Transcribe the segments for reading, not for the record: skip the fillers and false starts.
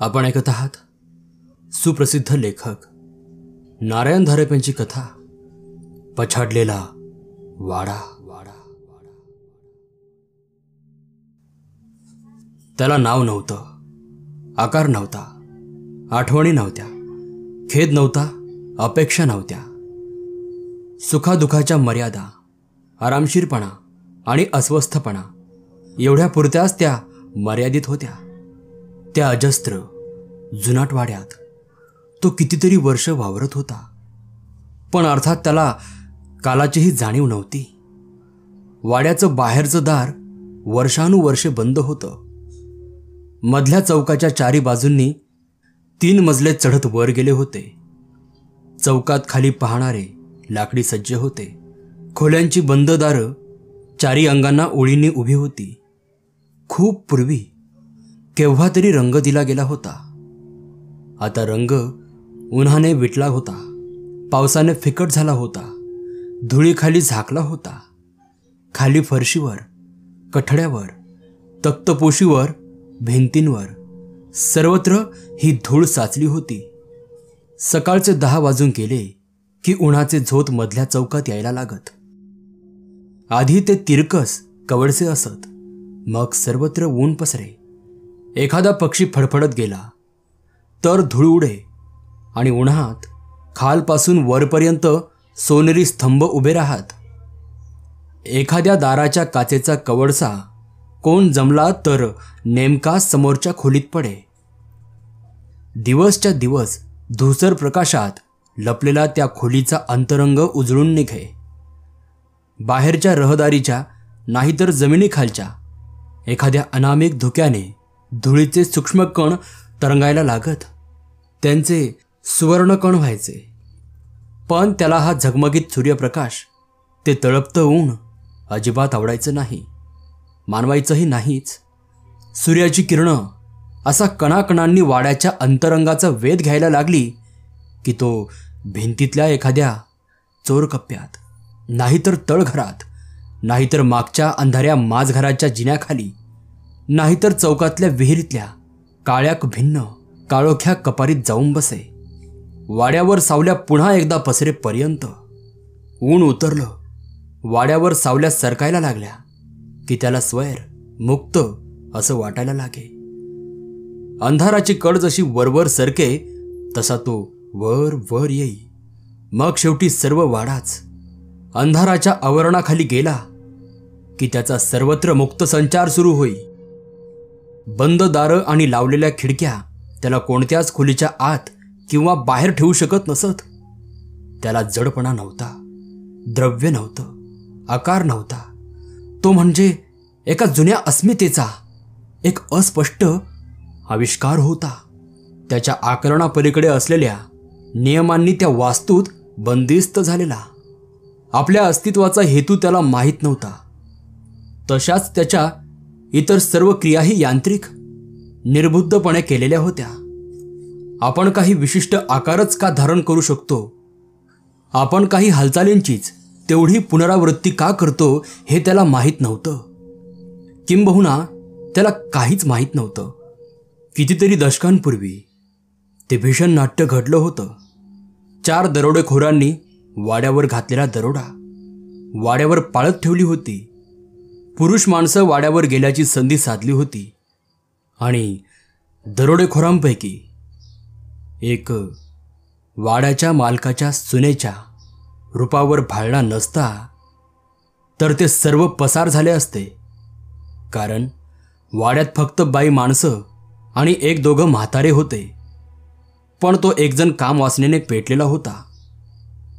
आपण ऐकत आहात सुप्रसिद्ध लेखक नारायण धारप यांची कथा पछाडलेला वाडा. त्याला नाव नव्हतं, आकार नव्हता, आठवणी नव्हत्या, खेद नव्हता, अपेक्षा नव्हत्या. सुखादुखाच्या मर्यादा, आरामशीरपणा आणि अस्वस्थपणा एवढ्या पुरत्याच त्या मर्यादित होत्या. त्या अजस्त्र जुनाट वाड्यात तो कितीतरी वर्ष वावरत होता, पण अर्थात त्याला कालाचीही जाणीव नव्हती. वाड्याचं बाहेरचं दार वर्षानुवर्षे बंद होतं. मधल्या चौकाच्या चारी बाजूंनी 3 मजले चढत वर गेले होते. चौकात खाली पाहणारे लाकडी सज्ज होते. खोल्यांची बंद दारं चारी अंगांना ओळींनी उभी होती. खूप पूर्वी केव्हा तरी रंग दिला गेला होता. आता रंग उन्हाने विटला होता, पावसाने फिकट झाला होता, धुळीखाली झाकला होता. खाली फरशीवर, कठड्यावर, तक्तपोशीवर, भिंतींवर सर्वत्र ही धूळ साचली होती. सकाळचे 10 वाजून गेले की उन्हाचे झोत मधल्या चौकात यायला लागत. आधी ते तिरकस कवडसे असत, मग सर्वत्र ऊन पसरे. एखादा पक्षी फडफडत गेला तर धूळ उडे आणि उन्हात खालपासून वरपर्यंत सोनेरी स्तंभ उभे राहत. एखाद्या दाराच्या काचेचा कवडसा कोण जमला तर नेमका समोरच्या खोलीत पडे. दिवसच्या दिवस धुसर प्रकाशात लपलेला त्या खोलीचा अंतरंग उजळून निघे. बाहेरच्या रहदारीच्या नाहीतर जमिनीखालच्या एखाद्या अनामिक धुक्याने धुळीचे सूक्ष्म कण तरंगायला लागत. त्यांचे सुवर्णकण व्हायचे. पण त्याला हा झगमगीत सूर्यप्रकाश, ते तळपतं ऊन अजिबात आवडायचं नाही, मानवायचंही नाहीच. सूर्याची किरणं असा कणाकणांनी वाड्याच्या अंतरंगाचा वेध घ्यायला लागली की तो भिंतीतल्या एखाद्या चोरकप्प्यात, नाहीतर तळघरात, नाहीतर मागच्या अंधाऱ्या माझघराच्या जिन्याखाली, नाहीतर चौकातल्या विहिरीतल्या काळ्याक भिन्न काळोख्या कपारीत जाऊन बसे. वाड्यावर सावल्या पुन्हा एकदा पसरेपर्यंत ऊन उतरलं. वाड्यावर सावल्या सरकायला लागल्या की त्याला स्वैर मुक्त असं वाटायला लागे. अंधाराची कड जशी वरवर सरके तसा तो वर वर येई. मग शेवटी सर्व वाडाच अंधाराच्या आवरणाखाली गेला की त्याचा सर्वत्र मुक्त संचार सुरू होई. बंद दारं आणि लावलेल्या खिडक्या त्याला कोणत्याच खोलीच्या आत किंवा बाहेर ठेवू शकत नसत. त्याला जडपणा नव्हता, द्रव्य नव्हतं, आकार नव्हता. तो म्हणजे एका जुन्या अस्मितेचा एक अस्पष्ट आविष्कार होता. त्याच्या आकरणापलीकडे असलेल्या नियमांनी त्या वास्तूत बंदिस्त झालेला. आपल्या अस्तित्वाचा हेतू त्याला माहीत नव्हता. तशाच त्याच्या इतर सर्व क्रियाही यांत्रिक, निर्बुद्धपणे केलेल्या होत्या. आपण काही विशिष्ट आकारच का धारण करू शकतो, आपण काही हालचालींचीच तेवढी पुनरावृत्ती का करतो हे त्याला माहीत नव्हतं. किंबहुना त्याला काहीच माहीत नव्हतं. कितीतरी दशकांपूर्वी ते भीषण नाट्य घडलं होतं. 4 दरोडेखोरांनी वाड्यावर घातलेला दरोडा वाड्यावर पाळत ठेवली होती. पुरुष माणसं वाड्यावर गेल्याची संधी साधली होती आणि दरोडेखोरांपैकी एक वाड्याच्या मालकाच्या सुनेच्या रूपावर भाळला नसता तर ते सर्व पसार झाले असते. कारण वाड्यात फक्त बाई माणसं आणि 1-2 म्हातारे होते. पण तो एकजण काम वासनेने पेटलेला होता.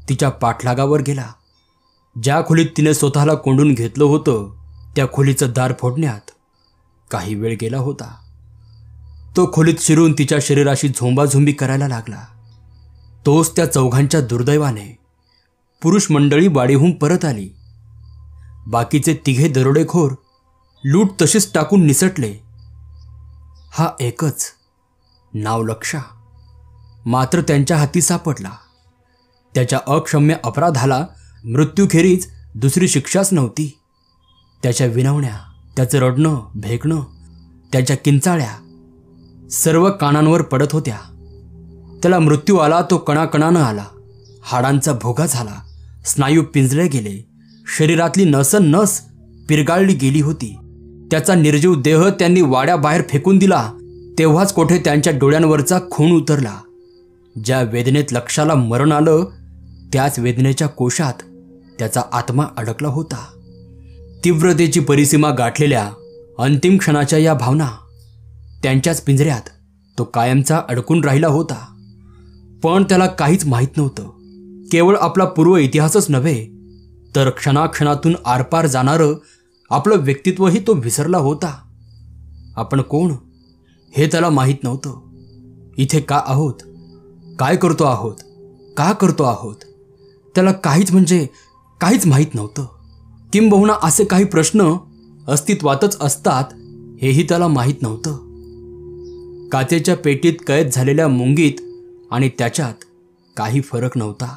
तिच्या पाठलागावर गेला. ज्या खोलीत तिने स्वतःला कोंडून घेतलं होतं त्या खोलीचं दार फोडण्यात काही वेळ गेला होता. तो खोलीत शिरून तिच्या शरीराशी झोंबाझोंबी करायला लागला. तोच त्या चौघांच्या दुर्दैवाने पुरुष मंडळी वाडीहून परत आली. बाकीचे 3 दरोडेखोर लूट तशीच टाकून निसटले. हा एकच, नाव लक्षा, मात्र त्यांच्या हाती सापडला. त्याच्या अक्षम्य अपराधाला मृत्यूखेरीज दुसरी शिक्षाच नव्हती. त्याच्या विनवण्या, त्याचं रडणं, भेकणं, त्याच्या किंचाळ्या सर्व कानांवर पडत होत्या. त्याला मृत्यू आला तो कणाकणानं आला. हाडांचा भोगा झाला, स्नायू पिंजले गेले, शरीरातली नस पिरगाळली गेली होती. त्याचा निर्जीव देह त्यांनी वाड्याबाहेर फेकून दिला. तेव्हाच कोठे त्यांच्या डोळ्यांवरचा खून उतरला. ज्या वेदनेत लक्षाला मरण आलं त्याच वेदनेच्या कोशात त्याचा आत्मा अडकला होता. तीव्रतेची परिसीमा गाठलेल्या अंतिम क्षणाच्या या भावना, त्यांच्याच पिंजऱ्यात तो कायमचा अडकून राहिला होता. पण त्याला काहीच माहीत नव्हतं. केवळ आपला पूर्व इतिहासच नव्हे तर क्षणाक्षणातून आरपार जाणारं आपलं व्यक्तित्वही तो विसरला होता. आपण कोण हे त्याला माहीत नव्हतं. इथे का आहोत, काय करतो आहोत, का करतो आहोत, त्याला काहीच माहीत नव्हतं. किंबहुना असे काही प्रश्न अस्तित्वातच असतात हेही त्याला माहीत नव्हतं. काचेच्या पेटीत कैद झालेल्या मुंगीत आणि त्याच्यात काही फरक नव्हता.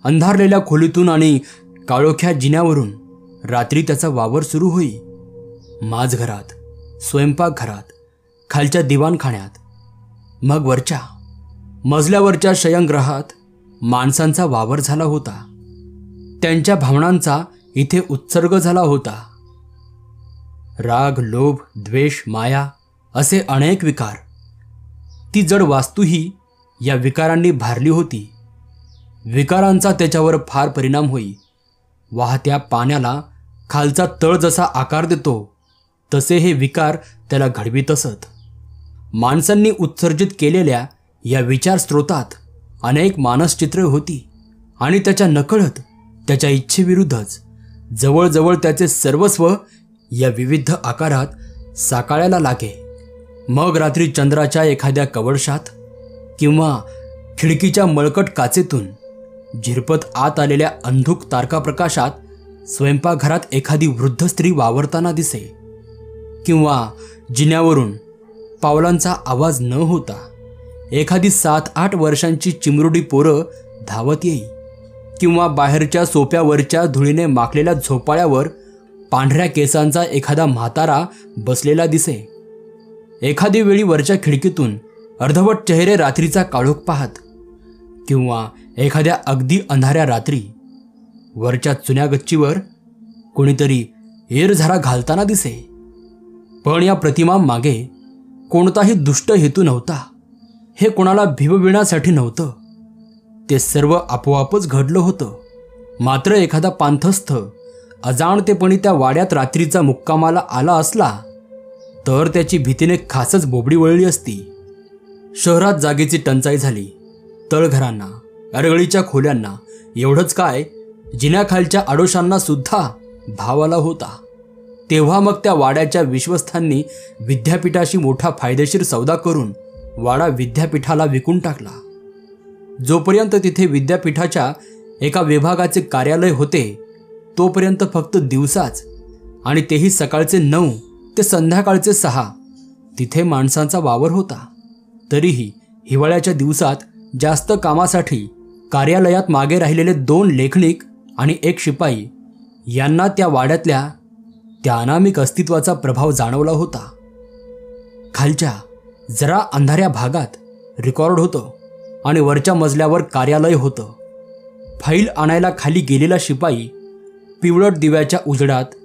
अंधारलेल्या खोलीतून आणि काळोख्या जिन्यावरून रात्री त्याचा वावर सुरू होई. माझघरात, स्वयंपाकघरात, खालच्या दिवाणखान्यात, मग वरच्या मजल्यावरच्या शयनगृहात माणसांचा वावर झाला होता. त्यांच्या भावनांचा इथे उत्सर्ग झाला होता. राग, लोभ, द्वेष, माया असे अनेक विकार. ती जड वास्तूही या विकारांनी भारली होती. विकारांचा त्याच्यावर फार परिणाम होई. वाहत्या पाण्याला खालचा तळ जसा आकार देतो तसे हे विकार त्याला घडवीत असत. माणसांनी उत्सर्जित केलेल्या या विचार स्रोतात अनेक मानसचित्रे होती आणि त्याच्या नकळत त्याच्या इच्छेविरुद्धच जवळजवळ त्याचे सर्वस्व या विविध आकारात साकाळायला लागे. मग रात्री चंद्राच्या एखाद्या कवळशात किंवा खिडकीच्या मळकट काचेतून झिरपत आत आलेल्या अंधुक तारकाप्रकाशात स्वयंपाकघरात एखादी वृद्ध स्त्री वावरताना दिसे, किंवा जिन्यावरून पावलांचा आवाज न होता एखादी 7-8 वर्षांची चिमरुडी पोरं धावत येई, किंवा बाहेरच्या सोप्यावरच्या धुळीने माखलेल्या झोपाळ्यावर पांढऱ्या केसांचा एखादा म्हातारा बसलेला दिसे. एखादी वेळी वरच्या खिडकीतून अर्धवट चेहरे रात्रीचा काळोख पाहत, किंवा एखाद्या अगदी अंधाऱ्या रात्री वरच्या चुन्या गच्चीवर कोणीतरी एरझारा घालताना दिसे. पण या प्रतिमा मागे कोणताही दुष्ट हेतू नव्हता. हे कोणाला भिवविण्यासाठी नव्हतं. ते सर्व आपोआपच घडलं होतं. मात्र एखादा पांथस्थ अजाणतेपणी त्या वाड्यात रात्रीचा मुक्कामाला आला असला तर त्याची भीतीने खासच बोबडी वळली असती. शहरात जागेची टंचाई झाली. तळघरांना, अरगळीच्या खोल्यांना, एवढंच काय जिन्याखालच्या आडोशांना सुद्धा भाव आला होता. तेव्हा मग त्या वाड्याच्या विश्वस्थांनी विद्यापीठाशी मोठा फायदेशीर सौदा करून वाडा विद्यापीठाला विकून टाकला. जोपर्यंत तिथे विद्यापीठाच्या एका विभागाचे कार्यालय होते तोपर्यंत फक्त दिवसाच, आणि तेही सकाळचे 9 ते संध्याकाळचे 6 तिथे माणसांचा वावर होता. तरीही हिवाळ्याच्या दिवसात जास्त कामासाठी कार्यालयात मागे राहिलेले 2 लेखनिक आणि 1 शिपाई यांना त्या वाड्यातल्या त्या अनामिक अस्तित्वाचा प्रभाव जाणवला होता. खालच्या जरा अंधाऱ्या भागात रेकॉर्ड होतं आणि वरच्या मजल्यावर कार्यालय होतं. फाईल आणायला खाली गेलेला शिपाई पिवळट दिव्याच्या उजेडात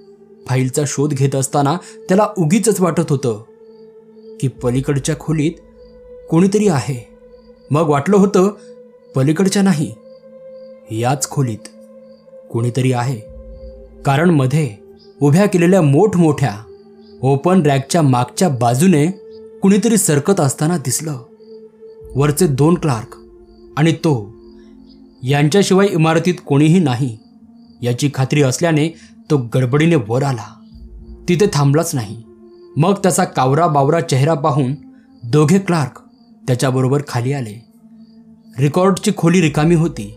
फाईलचा शोध घेत असताना त्याला उगीचच वाटत होतं की पलीकडच्या खोलीत कोणीतरी आहे. मग वाटलं होतं पलीकडच्या नाही, याच खोलीत कोणीतरी आहे. कारण मध्ये उभ्या केलेल्या मोठमोठ्या ओपन रॅकच्या मागच्या बाजूने कुणीतरी सरकत असताना दिसलं. वरचे 2 क्लार्क आणि तो यांच्याशिवाय इमारतीत कोणीही नाही याची खात्री असल्याने तो गडबडीने वर आला. तिथे थांबलाच नाही. मग त्याचा कावरा बावरा चेहरा पाहून 2 क्लार्क त्याच्याबरोबर खाली आले. रेकॉर्डची खोली रिकामी होती,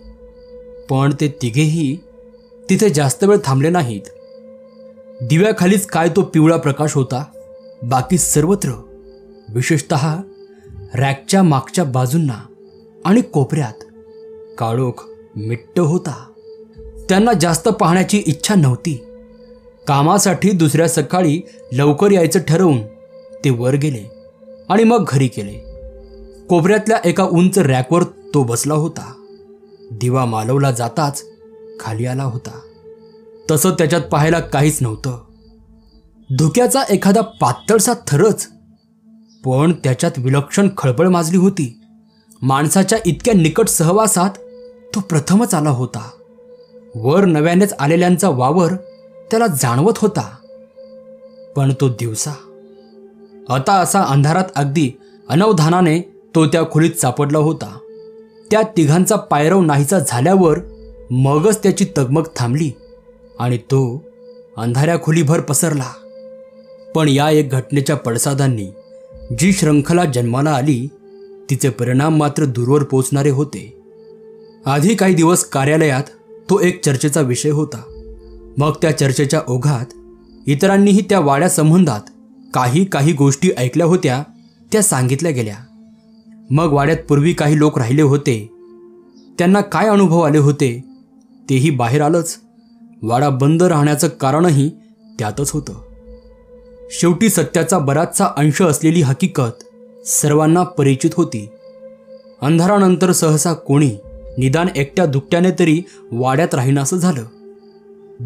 पण ते तिघेही तिथे जास्त वेळ थांबले नाहीत. दिव्याखालीच काय तो पिवळा प्रकाश होता. बाकी सर्वत्र, विशेषतः रॅकच्या मागच्या बाजूंना आणि कोपऱ्यात काळोख मिट्ट होता. त्यांना जास्त पाहण्याची इच्छा नव्हती. कामासाठी दुसऱ्या सकाळी लवकर यायचं ठरवून ते वर गेले आणि मग घरी केले. कोपऱ्यातल्या एका उंच रॅकवर तो बसला होता. दिवा मालवला जाताच खाली आला होता. तसं त्याच्यात पाहायला काहीच नव्हतं. धुक्याचा एखादा पातळसा थरच, पण त्याच्यात विलक्षण खळबळ माजली होती. माणसाच्या इतक्या निकट सहवासात तो प्रथमच आला होता. वर नव्यानेच आलेल्यांचा वावर त्याला जाणवत होता. पण तो दिवसा. आता असा अंधारात अगदी अनवधानाने तो त्या खोलीत सापडला होता. त्या तिघांचा पायरव नाहीसा झाल्यावर मगच त्याची तगमग थांबली आणि तो अंधाऱ्या खोलीभर पसरला. पण या एक घटनेच्या पडसादांनी जी श्रंखला जन्माला आली तिचे परिणाम मात्र दूरवर पोचणारे होते. आधी काही दिवस कार्यालयात तो एक चर्चेचा विषय होता. मग त्या चर्चेच्या ओघात इतरांनीही त्या वाड्या संबंधात काही गोष्टी ऐकल्या होत्या, त्या सांगितल्या गेल्या. मग वाड्यात पूर्वी काही लोक राहिले होते, त्यांना काय अनुभव आले होते तेही बाहेर आलंच. वाडा बंद राहण्याचं कारणही त्यातच होतं. शेवटी सत्याचा बराचसा अंश असलेली हकीकत सर्वांना परिचित होती. अंधारानंतर सहसा कोणी निदान एकट्या दुकट्याने तरी वाड्यात राहीनासं झालं.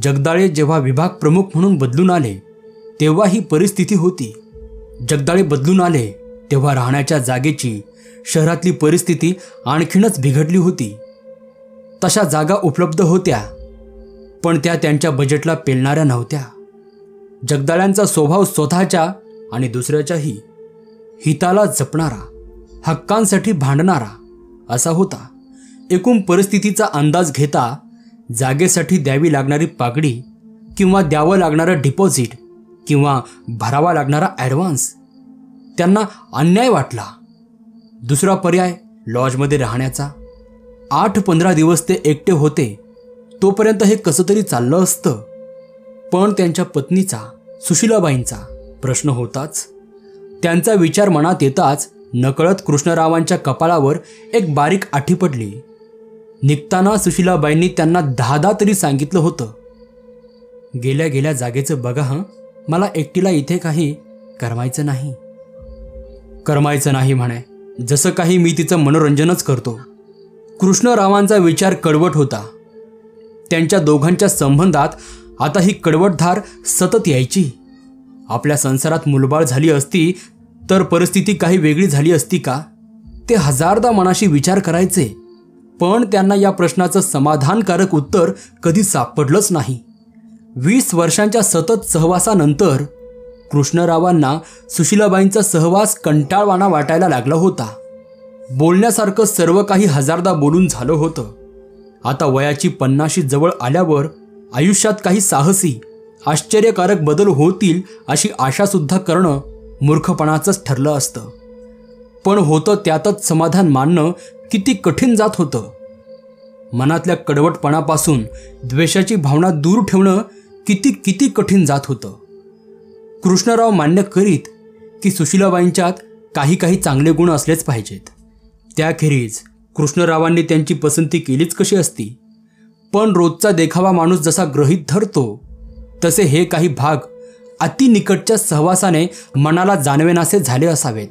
जगदाळे जेव्हा विभाग प्रमुख म्हणून बदलून आले तेव्हा ही परिस्थिती होती. जगदाळे बदलून आले तेव्हा राहण्याच्या जागेची शहरातली परिस्थिती आणखीनच बिघडली होती. तशा जागा उपलब्ध होत्या, पण त्या त्यांच्या बजेटला पेलणाऱ्या नव्हत्या. जगदाळ्यांचा स्वभाव स्वतःच्या आणि दुसऱ्याच्याही हिताला जपणारा, हक्कांसाठी भांडणारा असा होता. एकूण परिस्थितीचा अंदाज घेता जागेसाठी द्यावी लागणारी पागडी किंवा द्यावं लागणारं डिपॉझिट किंवा भरावा लागणारा ॲडव्हान्स त्यांना अन्याय वाटला. दुसरा पर्याय लॉजमध्ये राहण्याचा. 8-15 दिवस ते एकटे होते तोपर्यंत हे कसं तरी चाललं असतं. पण त्यांच्या पत्नीचा, सुशीलाबाईंचा प्रश्न होताच. त्यांचा विचार मनात येताच नकळत कृष्णरावांच्या कपाळावर एक बारीक आठी पडली. निघताना सुशीलाबाईंनी त्यांना 10दा तरी सांगितलं होतं, गेल्या गेल्या जागेचं बघा हं, मला एकटीला इथे काही करमायचं नाही म्हणे. जसं काही मी तिचं मनोरंजनच करतो. कृष्णरावांचा विचार कडवट होता. त्यांच्या दोघांच्या संबंधात आता ही कडवटधार सतत यायची. आपल्या संसारात मुलबाळ झाली असती तर परिस्थिती काही वेगळी झाली असती का, ते हजारदा मनाशी विचार करायचे. पण त्यांना या प्रश्नाचं समाधानकारक उत्तर कधी सापडलंच नाही. 20 वर्षांच्या सतत सहवासानंतर कृष्णरावांना सुशीलाबाईंचा सहवास कंटाळवाणा वाटायला लागला होता. बोलण्यासारखं सर्व काही हजारदा बोलून झालं होतं. आता वयाची 50शी जवळ आल्यावर आयुष्यात काही साहसी, आश्चर्यकारक बदल होतील अशी आशासुद्धा करणं मूर्खपणाचंच ठरलं असतं. पण होतं त्यातच समाधान मानणं किती कठीण जात होतं. मनातल्या कडवटपणापासून द्वेषाची भावना दूर ठेवणं किती कठीण जात होतं. कृष्णराव मान्य करीत की सुशीलाबाईंच्यात काही चांगले गुण असलेच पाहिजेत. त्याखेरीज कृष्णरावांनी त्यांची पसंती केलीच कशी असती. पण रोजचा देखावा माणूस जसा गृहीत धरतो तसे हे काही भाग अति निकटच्या सहवासाने मनाला जाणवेनासे झाले असावेत.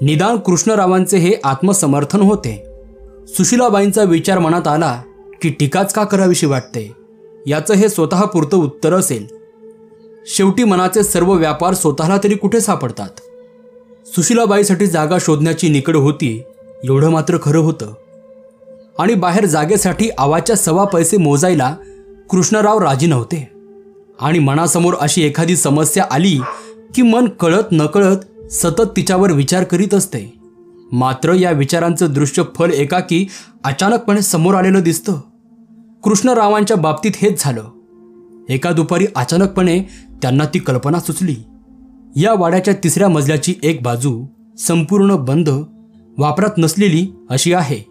निदान कृष्णरावांचे हे आत्मसमर्थन होते. सुशीलाबाईंचा विचार मनात आला की टीकाच का करावीशी वाटते, याचं हे स्वतःपुरतं उत्तर असेल. शेवटी मनाचे सर्व व्यापार स्वतःला तरी कुठे सापडतात. सुशीलाबाईसाठी जागा शोधण्याची निकड होती एवढं मात्र खरं होतं. आणि बाहेर जागेसाठी आवाच्या 1.25 पैसे मोजायला कृष्णराव राजी नव्हते. आणि मनासमोर अशी एखादी समस्या आली की मन कळत नकळत सतत तिच्यावर विचार करीत असते. मात्र या विचारांचं दृश्य फल एकाकी अचानकपणे समोर आलेलं दिसतं. कृष्णरावांच्या बाबतीत हेच झालं. एका दुपारी अचानकपणे त्यांना ती कल्पना सुचली. या वाड्याच्या 3ऱ्या मजल्याची एक बाजू संपूर्ण बंद, वापरात नसलेली अशी आहे.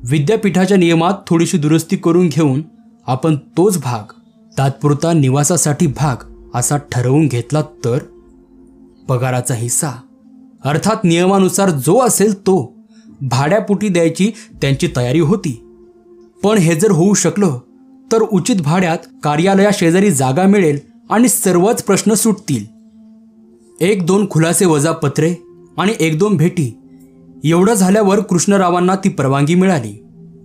विद्यापीठाच्या नियमात थोडीशी दुरुस्ती करून घेऊन आपण तोच भाग तात्पुरता निवासासाठी भाग असा ठरवून घेतला तर पगाराचा हिस्सा, अर्थात नियमानुसार जो असेल तो, भाड्यापोटी द्यायची त्यांची तयारी होती. पण हे जर होऊ शकलं तर उचित भाड्यात कार्यालयाशेजारी जागा मिळेल आणि सर्वच प्रश्न सुटतील. 1-2 खुलासे वजा पत्रे आणि 1-2 भेटी एवढं झाल्यावर कृष्णरावांना ती परवानगी मिळाली.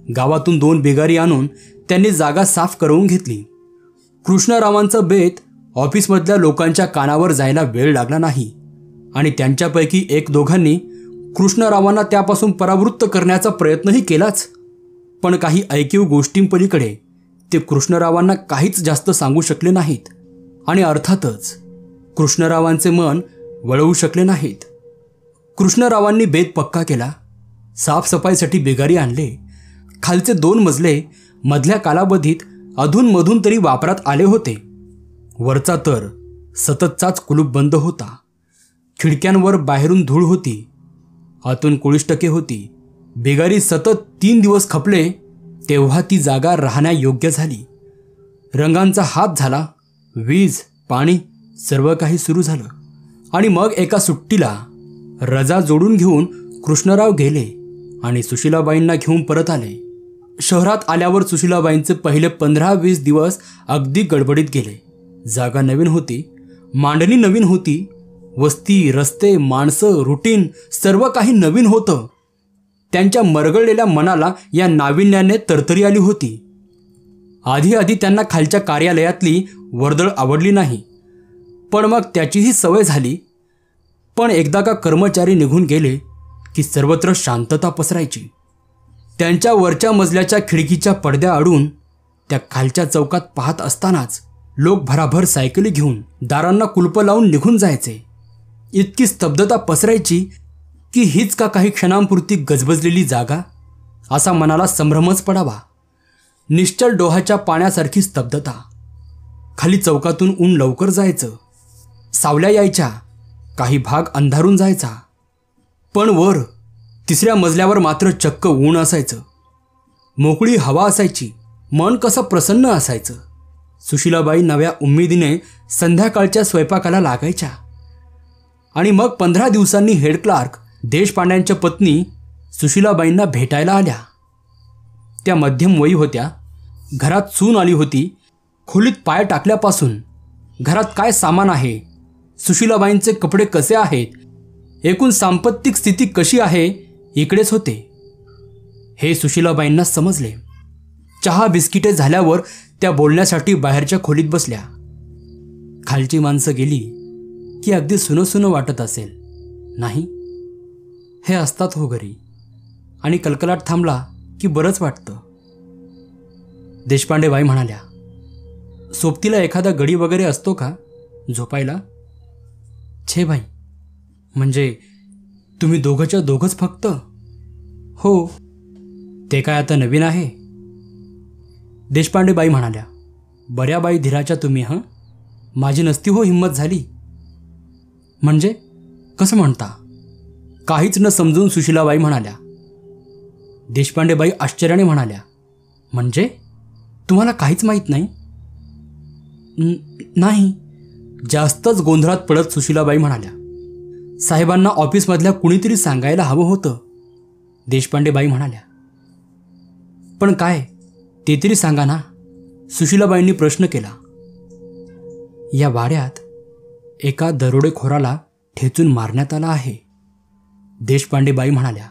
गावातून 2 बिगारी आणून त्यांनी जागा साफ करवून घेतली. कृष्णरावांचं बेत ऑफिसमधल्या लोकांच्या कानावर जायला वेळ लागला नाही आणि त्यांच्यापैकी 1-2घांनी कृष्णरावांना त्यापासून परावृत्त करण्याचा प्रयत्नही केलाच. पण काही ऐकीव गोष्टींपलीकडे ते कृष्णरावांना काहीच जास्त सांगू शकले नाहीत आणि अर्थातच कृष्णरावांचे मन वळवू शकले नाहीत. कृष्णरावांनी बेत पक्का केला. साफसफाईसाठी बिगारी आणले. खालचे 2 मजले मधल्या कालावधीत अधूनमधून तरी वापरात आले होते. वरचा तर सततचाच कुलूप बंद होता. खिडक्यांवर बाहेरून धूळ होती, आतून कुळिष्टके होती. बिगारी सतत 3 दिवस खपले तेव्हा ती जागा राहण्यायोग्य झाली. रंगांचा हात झाला. वीज, पाणी सर्व काही सुरू झालं. आणि मग एका सुट्टीला रजा जोडून घेऊन कृष्णराव गेले आणि सुशीलाबाईंना घेऊन परत आले. शहरात आल्यावर सुशीलाबाईंचे पहिले 15-20 दिवस अगदी गडबडीत गेले. जागा नवीन होती, मांडणी नवीन होती, वस्ती, रस्ते, माणसं, रुटीन सर्व काही नवीन होतं. त्यांच्या मरगळलेल्या मनाला या नाविन्याने तरतरी आली होती. आधी त्यांना खालच्या कार्यालयातली वर्दळ आवडली नाही, पण मग त्याचीही सवय झाली. पण एकदा का कर्मचारी निघून गेले की सर्वत्र शांतता पसरायची. त्यांच्या वरच्या मजल्याच्या खिडकीच्या पडद्या अडून त्या खालच्या चौकात पाहत असतानाच लोक भराभर सायकली घेऊन दारांना कुलपं लावून निघून जायचे. इतकी स्तब्धता पसरायची की हीच का काही क्षणांपुरती गजबजलेली जागा, असा मनाला संभ्रमच पडावा. निश्चल डोहाच्या पाण्यासारखी स्तब्धता. खाली चौकातून ऊन लवकर जायचं, सावल्या यायच्या, काही भाग अंधारून जायचा. पण वर 3ऱ्या मजल्यावर मात्र चक्क ऊन असायचं. मोकळी हवा असायची. मन कसं प्रसन्न असायचं. सुशीलाबाई नव्या उमेदीने संध्याकाळच्या स्वयंपाकाला लागायच्या. आणि मग 15 दिवसांनी हेड क्लार्क देशपांड्यांच्या पत्नी सुशीलाबाईंना भेटायला आल्या. त्या मध्यम वयी होत्या. घरात सून आली होती. खोलीत पाय टाकल्यापासून घरात काय सामान आहे, सुशीलाबाईंचे कपडे कसे आहेत, एकूण सांपत्तिक स्थिती कशी आहे इकडेच होते. हे सुशीलाबाईंना समजले. चहा बिस्किटे झाल्यावर त्या बोलण्यासाठी बाहेरच्या खोलीत बसल्या. खालची माणसं गेली की अगदी सुनं वाटत असेल, नाही? हे असतात हो घरी, आणि कलकलाट थांबला की बरंच वाटतं. देशपांडेबाई म्हणाल्या, सोबतीला एखादा गडी वगैरे असतो का झोपायला? छे भाई, म्हणजे तुम्ही दोघंच्या दोघंच फक्त? हो. ते काय आता नवीन आहे? देशपांडेबाई म्हणाल्या, बऱ्या बाई धीराच्या तुम्ही. माझी नसती हो हिंमत झाली. म्हणजे कसं म्हणता? काहीच न समजून सुशीलाबाई म्हणाल्या. देशपांडेबाई आश्चर्याने म्हणाल्या, म्हणजे तुम्हाला काहीच माहीत नाही? नाही. जास्तच गोंधळात पडत सुशीलाबाई म्हणाल्या, साहेबांना ऑफिसमधल्या कुणीतरी सांगायला हवं होतं. देशपांडेबाई म्हणाल्या, पण काय ते तरी सांगा ना. सुशीलाबाईंनी प्रश्न केला. या वाड्यात एका दरोडेखोराला ठेचून मारण्यात आला आहे. देशपांडेबाई म्हणाल्या.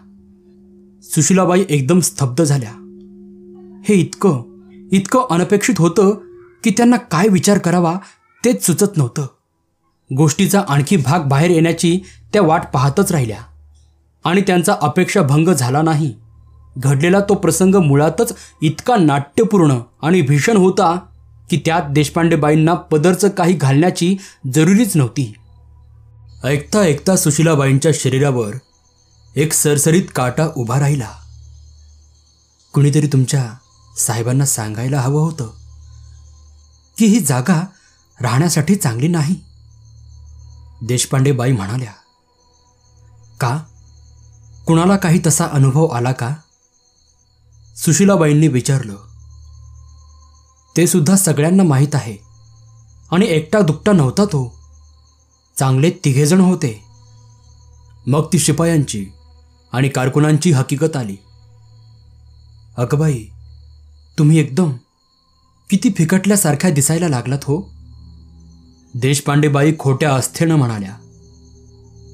सुशीलाबाई एकदम स्तब्ध झाल्या. हे इतकं अनपेक्षित होतं की त्यांना काय विचार करावा तेच सुचत नव्हतं. गोष्टीचा आणखी भाग बाहेर येण्याची त्या वाट पाहतच राहिल्या आणि त्यांचा अपेक्षाभंग झाला नाही. घडलेला तो प्रसंग मुळातच इतका नाट्यपूर्ण आणि भीषण होता की त्यात देशपांडेबाईंना पदरचं काही घालण्याची जरुरीच नव्हती. ऐकता ऐकता सुशीलाबाईंच्या शरीरावर एक सरसरीत काटा उभा राहिला. कुणीतरी तुमच्या साहेबांना सांगायला हवं होतं की ही जागा राहण्यासाठी चांगली नाही. देशपांडेबाई म्हणाल्या. का? कुणाला काही तसा अनुभव आला का? सुशीलाबाईंनी विचारलं. ते सुद्धा सगळ्यांना माहीत आहे आणि एकटा दुकटा नव्हता तो. चांगले 3 जण होते. मग ती शिपायांची आणि कारकुनांची हकीकत आली. अगबाई, तुम्ही एकदम किती फिकटल्यासारख्या दिसायला लागलात हो. देशपांडेबाई खोट्या अस्थेनं म्हणाल्या.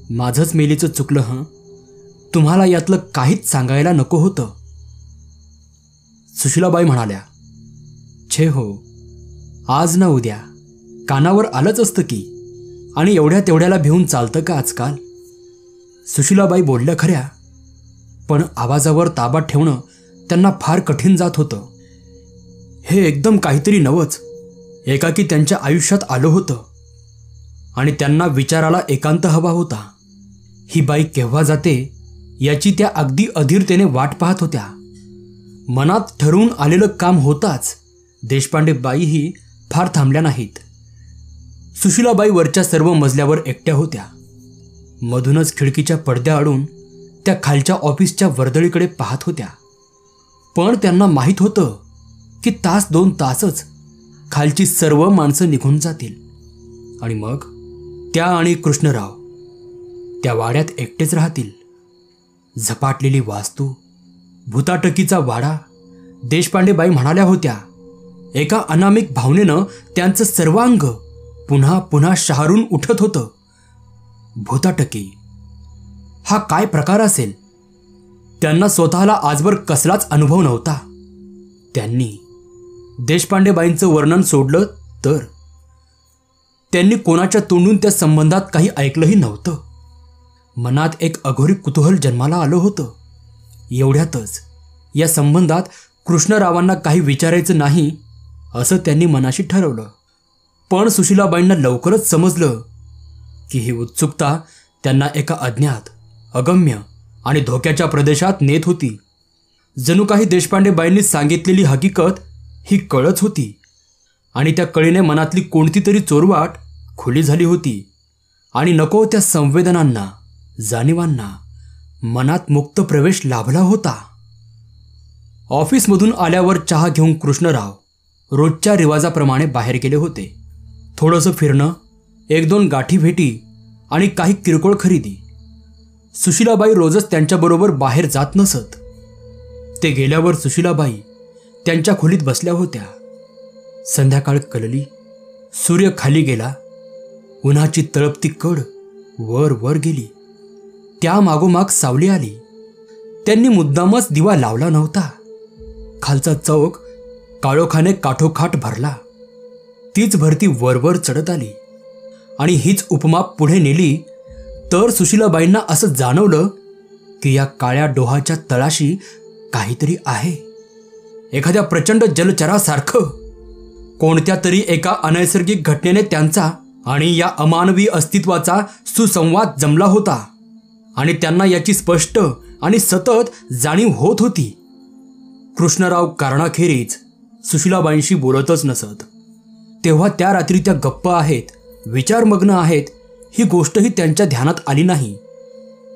माझंच मेलीचं चुकलं हं. तुम्हाला यातलं काहीच सांगायला नको होतं. सुशीलाबाई म्हणाल्या, छे हो, आज ना उद्या कानावर आलंच असतं की, आणि एवढ्या तेवढ्याला भिवून चालतं का आजकाल. सुशीलाबाई बोलल्या खऱ्या, पण आवाजावर ताबा ठेवणं त्यांना फार कठीण जात होतं. हे एकदम काहीतरी नवंच एकाकी त्यांच्या आयुष्यात आलं होतं आणि त्यांना विचाराला एकांत हवा होता. ही बाई केव्हा जाते याची त्या अगदी अधीरतेने वाट पाहत होत्या. मनात ठरवून आलेलं काम होताच देशपांडे बाईही फार थांबल्या नाहीत. सुशीलाबाई वरच्या सर्व मजल्यावर एकट्या होत्या. मधूनच खिडकीच्या पडद्याआडून त्या खालच्या ऑफिसच्या वर्दळीकडे पाहत होत्या. पण त्यांना माहीत होतं की तास 2 तासच खालची सर्व माणसं निघून जातील आणि मग त्या आणि कृष्णराव त्या वाड्यात एकटेच राहतील. झपाटलेली वास्तू, भुताटकीचा वाडा. देशपांडेबाई म्हणाल्या होत्या. एका अनामिक भावनेनं त्यांचं सर्वांग पुन्हा पुन्हा शहारून उठत होतं. भुताटकी हा काय प्रकार असेल? त्यांना स्वतःला आजवर कसलाच अनुभव नव्हता. त्यांनी देशपांडेबाईंचं वर्णन सोडलं तर त्यांनी कोणाच्या तोंडून त्या संबंधात काही ऐकलंही नव्हतं. मनात एक अघोरी कुतूहल जन्माला आलं होतं. एवढ्यातच या संबंधात कृष्णरावांना काही विचारायचं नाही असं त्यांनी मनाशी ठरवलं. पण सुशीलाबाईंना लवकरच समजलं की ही उत्सुकता त्यांना एका अज्ञात, अगम्य आणि धोक्याच्या प्रदेशात नेत होती. जणू काही देशपांडेबाईंनी सांगितलेली हकीकत ही कळच होती आणि त्या कळीने मनातली कोणती तरी चोरवाट खुली झाली होती आणि नको त्या संवेदनांना, जाणीवांना मनात मुक्त प्रवेश लाभला होता. ऑफिसमधून आल्यावर चहा घेऊन कृष्णराव रोजच्या रिवाजाप्रमाणे बाहेर गेले होते. थोडंसं फिरणं, 1-2 गाठी भेटी आणि काही किरकोळ खरेदी. सुशीलाबाई रोजच त्यांच्याबरोबर बाहेर जात नसत. ते गेल्यावर सुशीलाबाई त्यांच्या खोलीत बसल्या होत्या. संध्याकाळ कलली, सूर्य खाली गेला. उन्हाची तळपती कड वर वर गेली. त्या मागोमाग सावली आली. त्यांनी मुद्दामच दिवा लावला नव्हता. खालचा चौक काळोखाने काठोकाठ भरला. तीच भरती वरवर चढत आली आणि हीच उपमा पुढे नेली तर सुशीलाबाईंना असं जाणवलं की या काळ्या डोहाच्या तळाशी काहीतरी आहे. एखाद्या प्रचंड जलचरासारखं. कोणत्या तरी एका अनैसर्गिक घटनेने त्यांचा आणि या अमानवी अस्तित्वाचा सुसंवाद जमला होता आणि त्यांना याची स्पष्ट आणि सतत जाणीव होत होती. कृष्णराव कारणाखेरीज सुशीलाबाईंशी बोलतच नसत. तेव्हा त्या रात्री त्या गप्प आहेत, विचारमग्न आहेत ही गोष्टही त्यांच्या ध्यानात आली नाही.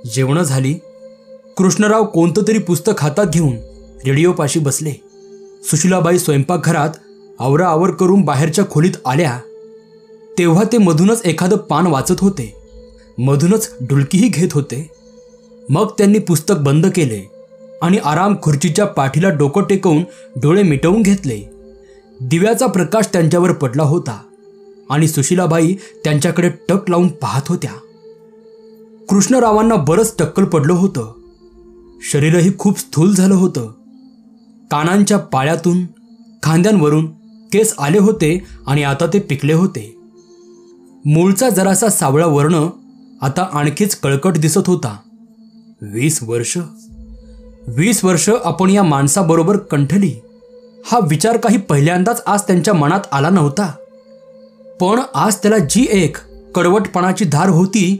जेवणं झाली. कृष्णराव कोणतं तरी पुस्तक हातात घेऊन रेडिओपाशी बसले. सुशीलाबाई स्वयंपाकघरात आवराआवर करून बाहेरच्या खोलीत आल्या तेव्हा ते मधूनच एखादं पान वाचत होते, मधूनच डुलकीही घेत होते. मग त्यांनी पुस्तक बंद केले आणि आराम खुर्चीच्या पाठीला डोकं टेकवून डोळे मिटवून घेतले. दिव्याचा प्रकाश त्यांच्यावर पडला होता आणि सुशीलाबाई त्यांच्याकडे टक लावून पाहत होत्या. कृष्णरावांना बरंच टक्कल पडलं होतं. शरीरही खूप स्थूल झालं होतं. कानांच्या पाळ्यातून, खांद्यांवरून केस आले होते आणि आता ते पिकले होते. मूळचा जरासा सावळा वर्ण आता आणखीच कळकट दिसत होता. 20 वर्ष आपण या माणसाबरोबर कंठली हा विचार काही पहिल्यांदाच आज त्यांच्या मनात आला नव्हता. पण आज त्याला जी एक कडवटपणाची धार होती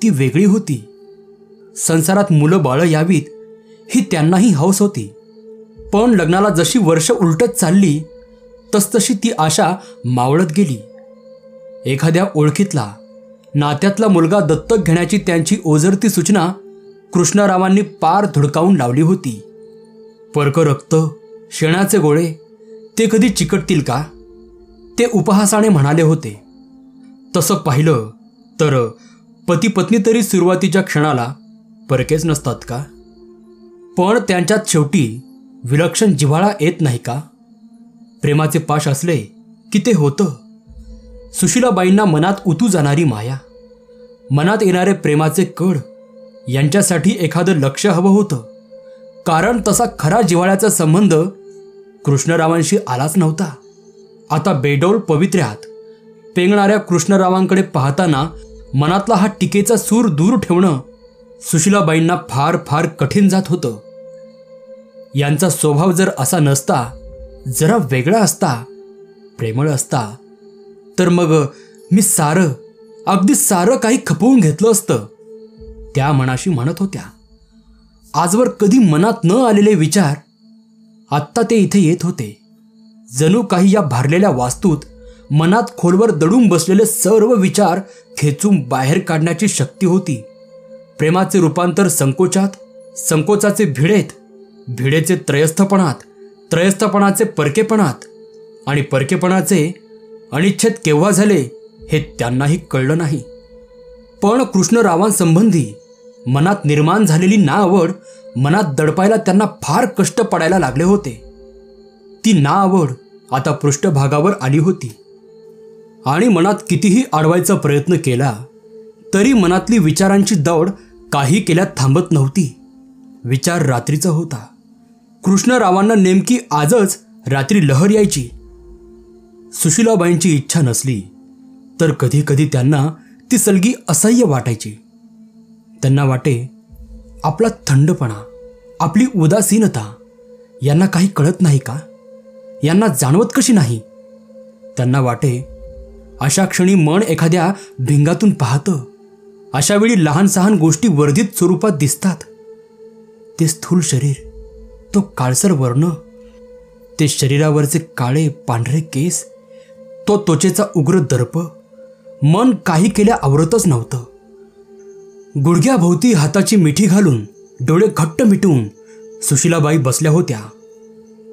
ती वेगळी होती. संसारात मुलं बाळं यावीत ही त्यांनाही हौस होती. पण लग्नाला जशी वर्ष उलटत चालली तसतशी ती आशा मावळत गेली. एखाद्या ओळखीतला, नात्यातला मुलगा दत्तक घेण्याची त्यांची ओझरती सूचना कृष्णरावांनी पार धुडकावून लावली होती. परक रक्त, शेणाचे गोळे ते कधी चिकटतील का? ते उपहासाने म्हणाले होते. तसं पाहिलं तर पती पत्नी तरी सुरुवातीच्या क्षणाला परकेच नसतात का? पण त्यांच्यात शेवटी विलक्षण जिव्हाळा येत नाही का? प्रेमाचे पाश असले की ते होतं. सुशीलाबाईंना मनात उतू जाणारी माया, मनात येणारे प्रेमाचे कड यांच्यासाठी एखादं लक्ष हवं होतं, कारण तसा खरा जिव्हाळ्याचा संबंध कृष्णरावांशी आलाच नव्हता. आता बेडौल पवित्र्यात पेंगणाऱ्या कृष्णरावांकडे पाहताना मनातला हा टीकेचा सूर दूर ठेवणं सुशीलाबाईंना फार फार कठीण जात होतं. यांचा स्वभाव जर असा नसता, जरा वेगळा असता, प्रेमळ असता, तर मग मी अगदी सारं काही खपवून घेतलं असतं, त्या मनाशी म्हणत होत्या. आजवर कधी मनात न आलेले विचार आत्ता ते इथे येत होते. जणू काही या भारलेल्या वास्तूत मनात खोलवर दडून बसलेले सर्व विचार खेचून बाहेर काढण्याची शक्ती होती. प्रेमाचे रूपांतर संकोचात, संकोचाचे भिडेत, भिडेचे त्रयस्थपणात, त्रयस्थपणाचे परकेपणात आणि परकेपणाचे अनिच्छेत केव्हा झाले हे त्यांनाही कळलं नाही. पण कृष्णरावांसंबंधी मनात निर्माण झालेली नाआवड मनात दडपायला त्यांना फार कष्ट पडायला लागले होते. ती नाआवड आता पृष्ठभागावर आली होती आणि मनात कितीही अडवायचा प्रयत्न केला तरी मनातली विचारांची दौड काही केल्यात थांबत नव्हती. विचार रात्रीचा होता. कृष्णरावांना नेमकी आजच रात्री लहर यायची. सुशीलाबाईंची इच्छा नसली तर कधी कधी त्यांना ती सलगी असह्य वाटायची. त्यांना वाटे आपला थंडपणा, आपली उदासीनता यांना काही कळत नाही का, यांना जाणवत कशी नाही. त्यांना वाटे अशा क्षणी मन एखाद्या भिंगातून पाहतं. अशा वेळी लहान सहान गोष्टी वर्धित स्वरूपात दिसतात. ते स्थूल शरीर, तो काळसर वर्ण, ते शरीरावरचे काळे पांढरे केस, तो त्वचेचा उग्र दर्प, मन काही केल्या आवरतच नव्हतं. गुडघ्याभोवती हाताची मिठी घालून डोळे घट्ट मिटवून सुशीलाबाई बसल्या होत्या.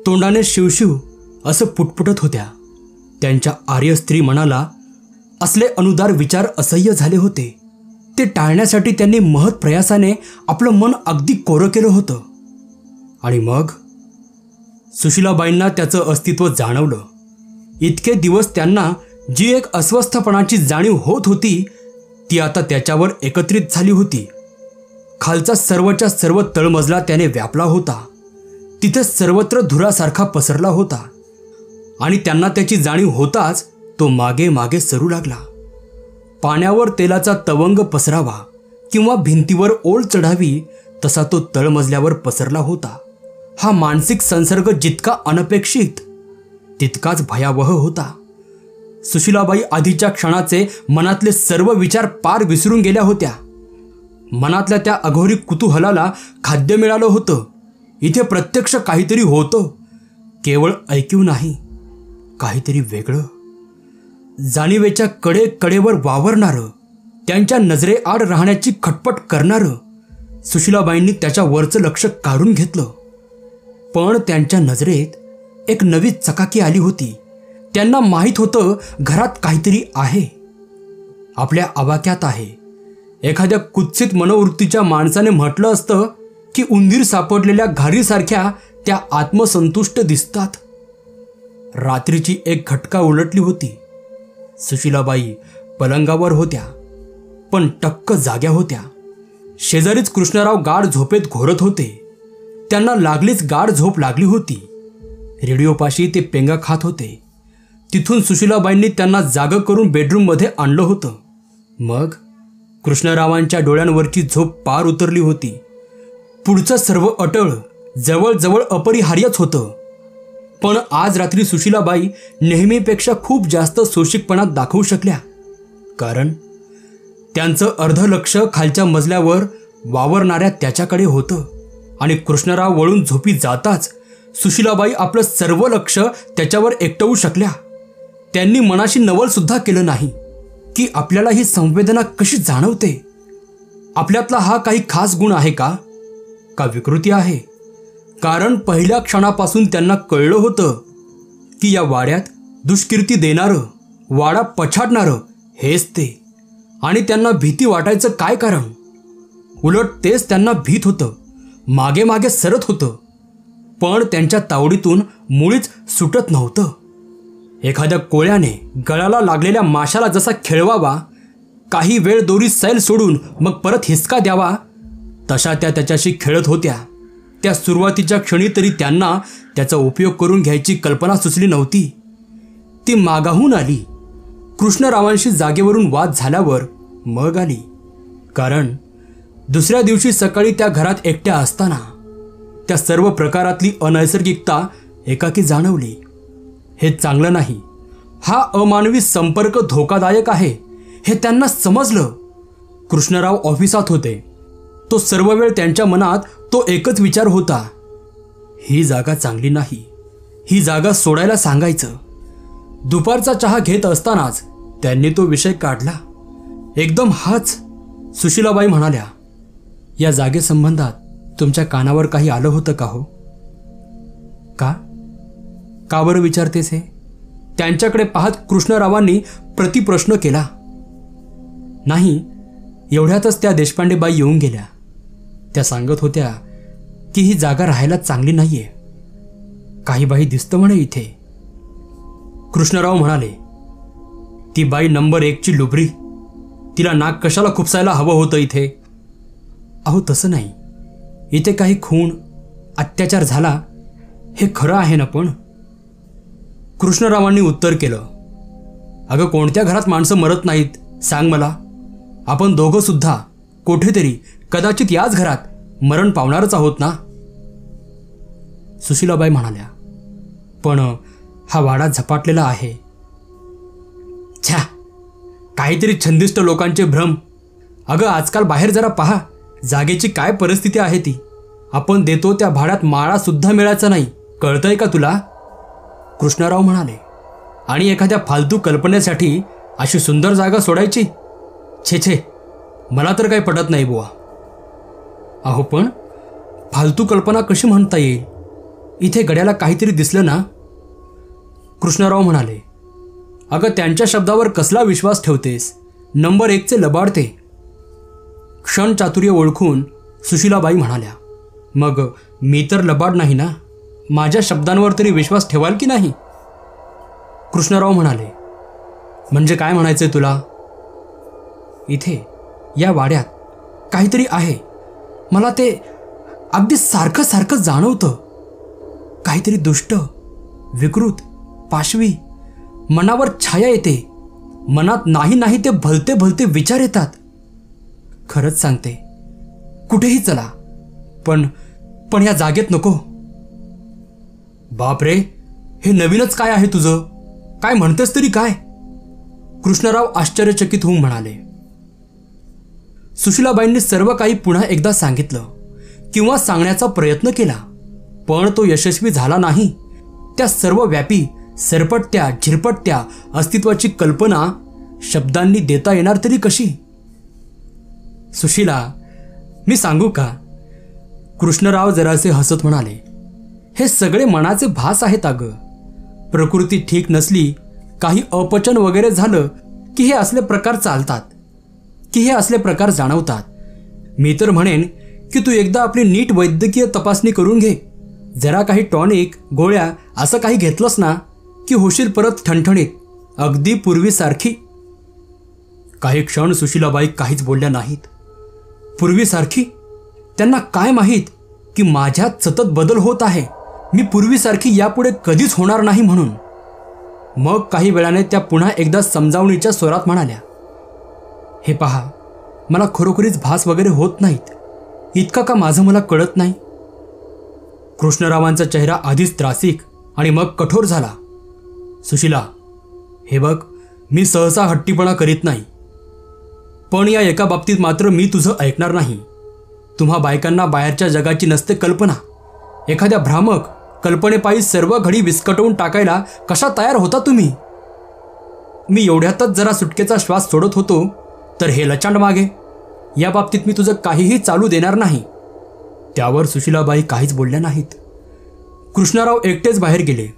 तोंडाने शिवशिव असं पुटपुटत होत्या. त्यांच्या आर्य स्त्री मनाला असले अनुदार विचार असह्य झाले होते. ते टाळण्यासाठी त्यांनी महत् प्रयासाने आपलं मन अगदी कोरं केलं होतं. आणि मग सुशीलाबाईंना त्याचं अस्तित्व जाणवलं. इतके दिवस त्यांना जी एक अस्वस्थपणाची जाणीव होत होती ती आता त्याच्यावर एकत्रित झाली होती. खालचा सर्वच्या सर्व तळमजला त्याने व्यापला होता. तिथे सर्वत्र धुरासारखा पसरला होता आणि त्यांना त्याची जाणीव होताच तो मागे मागे सरू लागला. पाण्यावर तेलाचा तवंग पसरावा किंवा भिंतीवर ओळ चढावी तसा तो तळमजल्यावर पसरला होता. हा मानसिक संसर्ग जितका अनपेक्षित तितकाच भयावह होता. सुशीलाबाई आधीच्या क्षणाचे मनातले सर्व विचार पार विसरून गेल्या होत्या. मनातल्या त्या अघोरी कुतूहलाला खाद्य मिळालं होतं. इथे प्रत्यक्ष काहीतरी होतं, केवळ ऐकीव नाही, काहीतरी वेगळं, जाणीवेच्या कडेवर वावरणारं, त्यांच्या नजरेआड राहण्याची खटपट करणारं. सुशीलाबाईंनी त्याच्या वरचं लक्ष काढून घेतलं. पण त्यांच्या नजरेत एक नवी चकाकी आली होती. त्यांना माहीत होतं घरात काहीतरी आहे, आपल्या आवाक्यात आहे. एखाद्या कुत्सित मनोवृत्तीच्या माणसाने म्हटलं असतं की उंदीर सापडलेल्या घारीसारख्या त्या आत्मसंतुष्ट दिसतात. रात्रीची एक घटका उलटली होती. सुशीलाबाई पलंगावर होत्या पण टक्क जाग्या होत्या. शेजारीच कृष्णराव गाढ झोपेत घोरत होते. त्यांना लागलीच गाढ झोप लागली होती. रेडिओपाशी ते पेंगा खात होते. तिथून सुशीलाबाईंनी त्यांना जागं करून बेडरूममध्ये आणलं होतं. मग कृष्णरावांच्या डोळ्यांवरची झोप पार उतरली होती. पुढचं सर्व अटळ जवळजवळ अपरिहार्यच होतं. पण आज रात्री सुशीलाबाई नेहमीपेक्षा खूप जास्त सोशिकपणा दाखवू शकल्या, कारण त्यांचं अर्ध लक्ष खालच्या मजल्यावर वावरणाऱ्या त्याच्याकडे होतं. आणि कृष्णराव वळून झोपी जाताच सुशीलाबाई आपलं सर्व लक्ष त्याच्यावर एकटवू शकल्या. त्यांनी मनाशी नवलसुद्धा केलं नाही की आपल्याला ही संवेदना कशी जाणवते. आपल्यातला हा काही खास गुण आहे का विकृती आहे. कारण पहिल्या क्षणापासून त्यांना कळलं होतं की या वाड्यात दुष्कीर्ती देणारं, वाडा पछाडणारं हेच ते. आणि त्यांना भीती वाटायचं काय कारण. उलट तेच त्यांना भीत होतं, मागे मागे सरत होतं, पण त्यांच्या तावडीतून मुळीच सुटत नव्हतं. एखाद्या कोळ्याने गळाला लागलेल्या माशाला जसा खेळवावा काही वेळ दोरी सैल सोडून मग परत हिसका द्यावा, तशा त्या त्याच्याशी खेळत होत्या. त्या सुरुवातीच्या क्षणी तरी त्यांना त्याचा उपयोग करून घ्यायची कल्पना सुचली नव्हती. ती मागाहून आली. कृष्णरावांशी जागेवरून वाद झाल्यावर मग आली. कारण दुसऱ्या दिवशी सकाळी त्या घरात एकट्या असताना त्या सर्व प्रकारातली अनैसर्गिकता एकाकी जाणवली. हे चांगलं नाही. हा अमानवी संपर्क धोकादायक आहे हे त्यांना समजलं. कृष्णराव ऑफिसात होते. तो सर्व वेळ त्यांच्या मनात तो एकच विचार होता, ही जागा चांगली नाही, ही जागा सोडायला सांगायचं. दुपारचा चहा घेत असतानाच त्यांनी तो विषय काढला. एकदम हाच. सुशीलाबाई म्हणाल्या, या जागेसंबंधात तुमच्या कानावर काही आलं होतं का हो? का बरं विचारतेस हे? त्यांच्याकडे पाहत कृष्णरावांनी प्रतिप्रश्न केला. नाही, एवढ्यातच त्या देशपांडेबाई येऊन गेल्या. त्या सांगत होत्या की ही जागा राहायला चांगली नाहीये. काही बाई दिसतं म्हणे इथे. कृष्णराव म्हणाले, ती बाई नंबर 1 ची लुबरी. तिला नाक कशाला खुपसायला हवं होतं इथे? अहो तसं नाही. इथे काही खून अत्याचार झाला हे खरं आहे ना? पण कृष्णरावांनी उत्तर केलं, अगं कोणत्या घरात माणसं मरत नाहीत सांग मला? आपण दोघं सुद्धा कुठेतरी कदाचित याच घरात मरण पावणारच आहोत ना? सुशीलाबाई म्हणाल्या, पण हा वाडा झपाटलेला आहे. छ्या, काहीतरी छंदिष्ट लोकांचे भ्रम. अगं आजकाल बाहेर जरा पहा, जागेची काय परिस्थिती आहे ती. आपण देतो त्या भाड्यात माळा सुद्धा मिळायचा नाही. कळतंय का तुला? कृष्णराव म्हणाले, आणि एखाद्या फालतू कल्पनेसाठी अशी सुंदर जागा सोडायची? छे छे, मला तर काही पटत नाही बुवा. अहो पण फालतू कल्पना कशी म्हणता येईल? इथे गड्याला काहीतरी दिसलं ना? कृष्णराव म्हणाले, अगं त्यांच्या शब्दावर कसला विश्वास ठेवतेस? नंबर 1 चे लबाडते. क्षण चातुर्य ओळखून सुशीलाबाई म्हणाल्या, मग मी तर लबाड नाही ना? माझ्या शब्दांवर तरी विश्वास ठेवाल की नाही? कृष्णराव म्हणाले, म्हणजे काय म्हणायचंय तुला? इथे या वाड्यात काहीतरी आहे. मला ते अगदी सारखं सारखं जाणवतं. काहीतरी दुष्ट, विकृत, पाशवी. मनावर छाया येते. मनात नाही ते भलते भलते विचार येतात. खरंच सांगते, कुठेही चला, पण या जागेत नको. बापरे, हे नवीनच काय आहे तुझं? काय म्हणतेस तरी काय? कृष्णराव आश्चर्यचकित होऊन म्हणाले. सुशीलाबाईंनी सर्व काही पुन्हा एकदा सांगितलं किंवा सांगण्याचा प्रयत्न केला, पण तो यशस्वी झाला नाही. त्या सर्व व्यापी, सरपटत्या, झिरपटत्या अस्तित्वाची कल्पना शब्दांनी देता येणार तरी कशी? सुशीला, मी सांगू का? कृष्णराव जरासे हसत म्हणाले, हे सगळे मनाचे भास आहेत अगं. प्रकृती ठीक नसली, काही अपचन वगैरे झालं की हे असले प्रकार चालतात, की हे असले प्रकार जाणवतात. मी तर म्हणेन की तू एकदा आपली नीट वैद्यकीय तपासणी करून घे. जरा काही टॉनिक, गोळ्या असं काही घेतलंस ना की होशील परत ठणठणीत, अगदी पूर्वीसारखी. काही क्षण सुशीलाबाई काहीच बोलल्या नाहीत. पूर्वीसारखी? त्यांना काय माहीत की माझ्यात सतत बदल होत आहे. मी पूर्वीसारखी यापुढे कधीच होणार नाही म्हणून. मग काही वेळाने त्या पुन्हा एकदा समजावणीच्या स्वरात म्हणाल्या, हे पहा, मला खरोखरीच भास वगैरे होत नाहीत. इतका का माझं मला कळत नाही? कृष्णरावांचा चेहरा आधीच त्रासिक आणि मग कठोर झाला. सुशीला, हे बघ, मी सहसा हट्टीपणा करीत नाही, पण या एका बाबतीत मात्र मी तुझं ऐकणार नाही. तुम्हा बायकांना बाहेरच्या जगाची नसते कल्पना. एखाद्या भ्रामक कल्पनेपायी सर्व घडी विस्कटवून टाकायला कशा तयार होता तुम्ही? मी एवढ्यातच जरा सुटकेचा श्वास सोडत होतो तर हे लचांड मागे. या बाबतीत मी तुझं काहीही चालू देणार नाही. त्यावर सुशीलाबाई काहीच बोलल्या नाहीत. कृष्णराव एकटेच बाहेर गेले.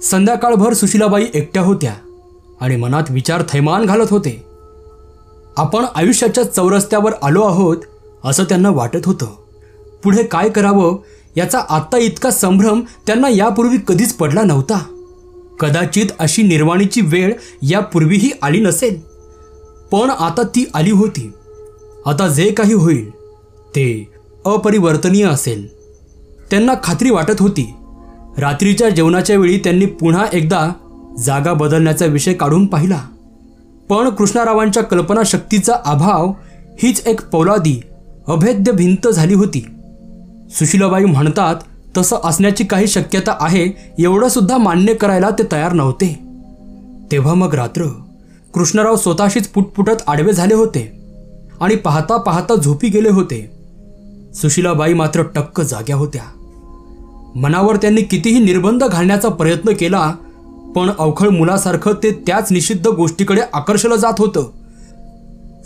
संध्याकाळभर सुशीलाबाई एकट्या होत्या आणि मनात विचार थैमान घालत होते. आपण आयुष्याच्या चौरस्त्यावर आलो आहोत असं त्यांना वाटत होतं. पुढे काय करावं याचा आत्ता इतका संभ्रम त्यांना यापूर्वी कधीच पडला नव्हता. कदाचित अशी निर्वाणीची वेळ यापूर्वीही आली नसेल. पण आता ती आली होती. आता जे काही होईल ते अपरिवर्तनीय असेल. त्यांना खात्री वाटत होती. रात्रीच्या जेवणाच्या वेळी त्यांनी पुन्हा एकदा जागा बदलण्याचा विषय काढून पाहिला, पण कृष्णारावांच्या कल्पनाशक्तीचा अभाव हीच एक पोलादी अभेद्य भिंत झाली होती. सुशीलाबाई म्हणतात तसं असण्याची काही शक्यता आहे एवढं सुद्धा मान्य करायला ते तयार नव्हते. तेव्हा मग रात्र. कृष्णराव स्वतःशीच पुटपुटत आडवे झाले होते आणि पाहता पाहता झोपी गेले होते. सुशीलाबाई मात्र टक्क जाग्या होत्या. मनावर त्यांनी कितीही निर्बंध घालण्याचा प्रयत्न केला, पण अवखळ मुलासारखं ते त्याच निषिद्ध गोष्टीकडे आकर्षलं जात होतं.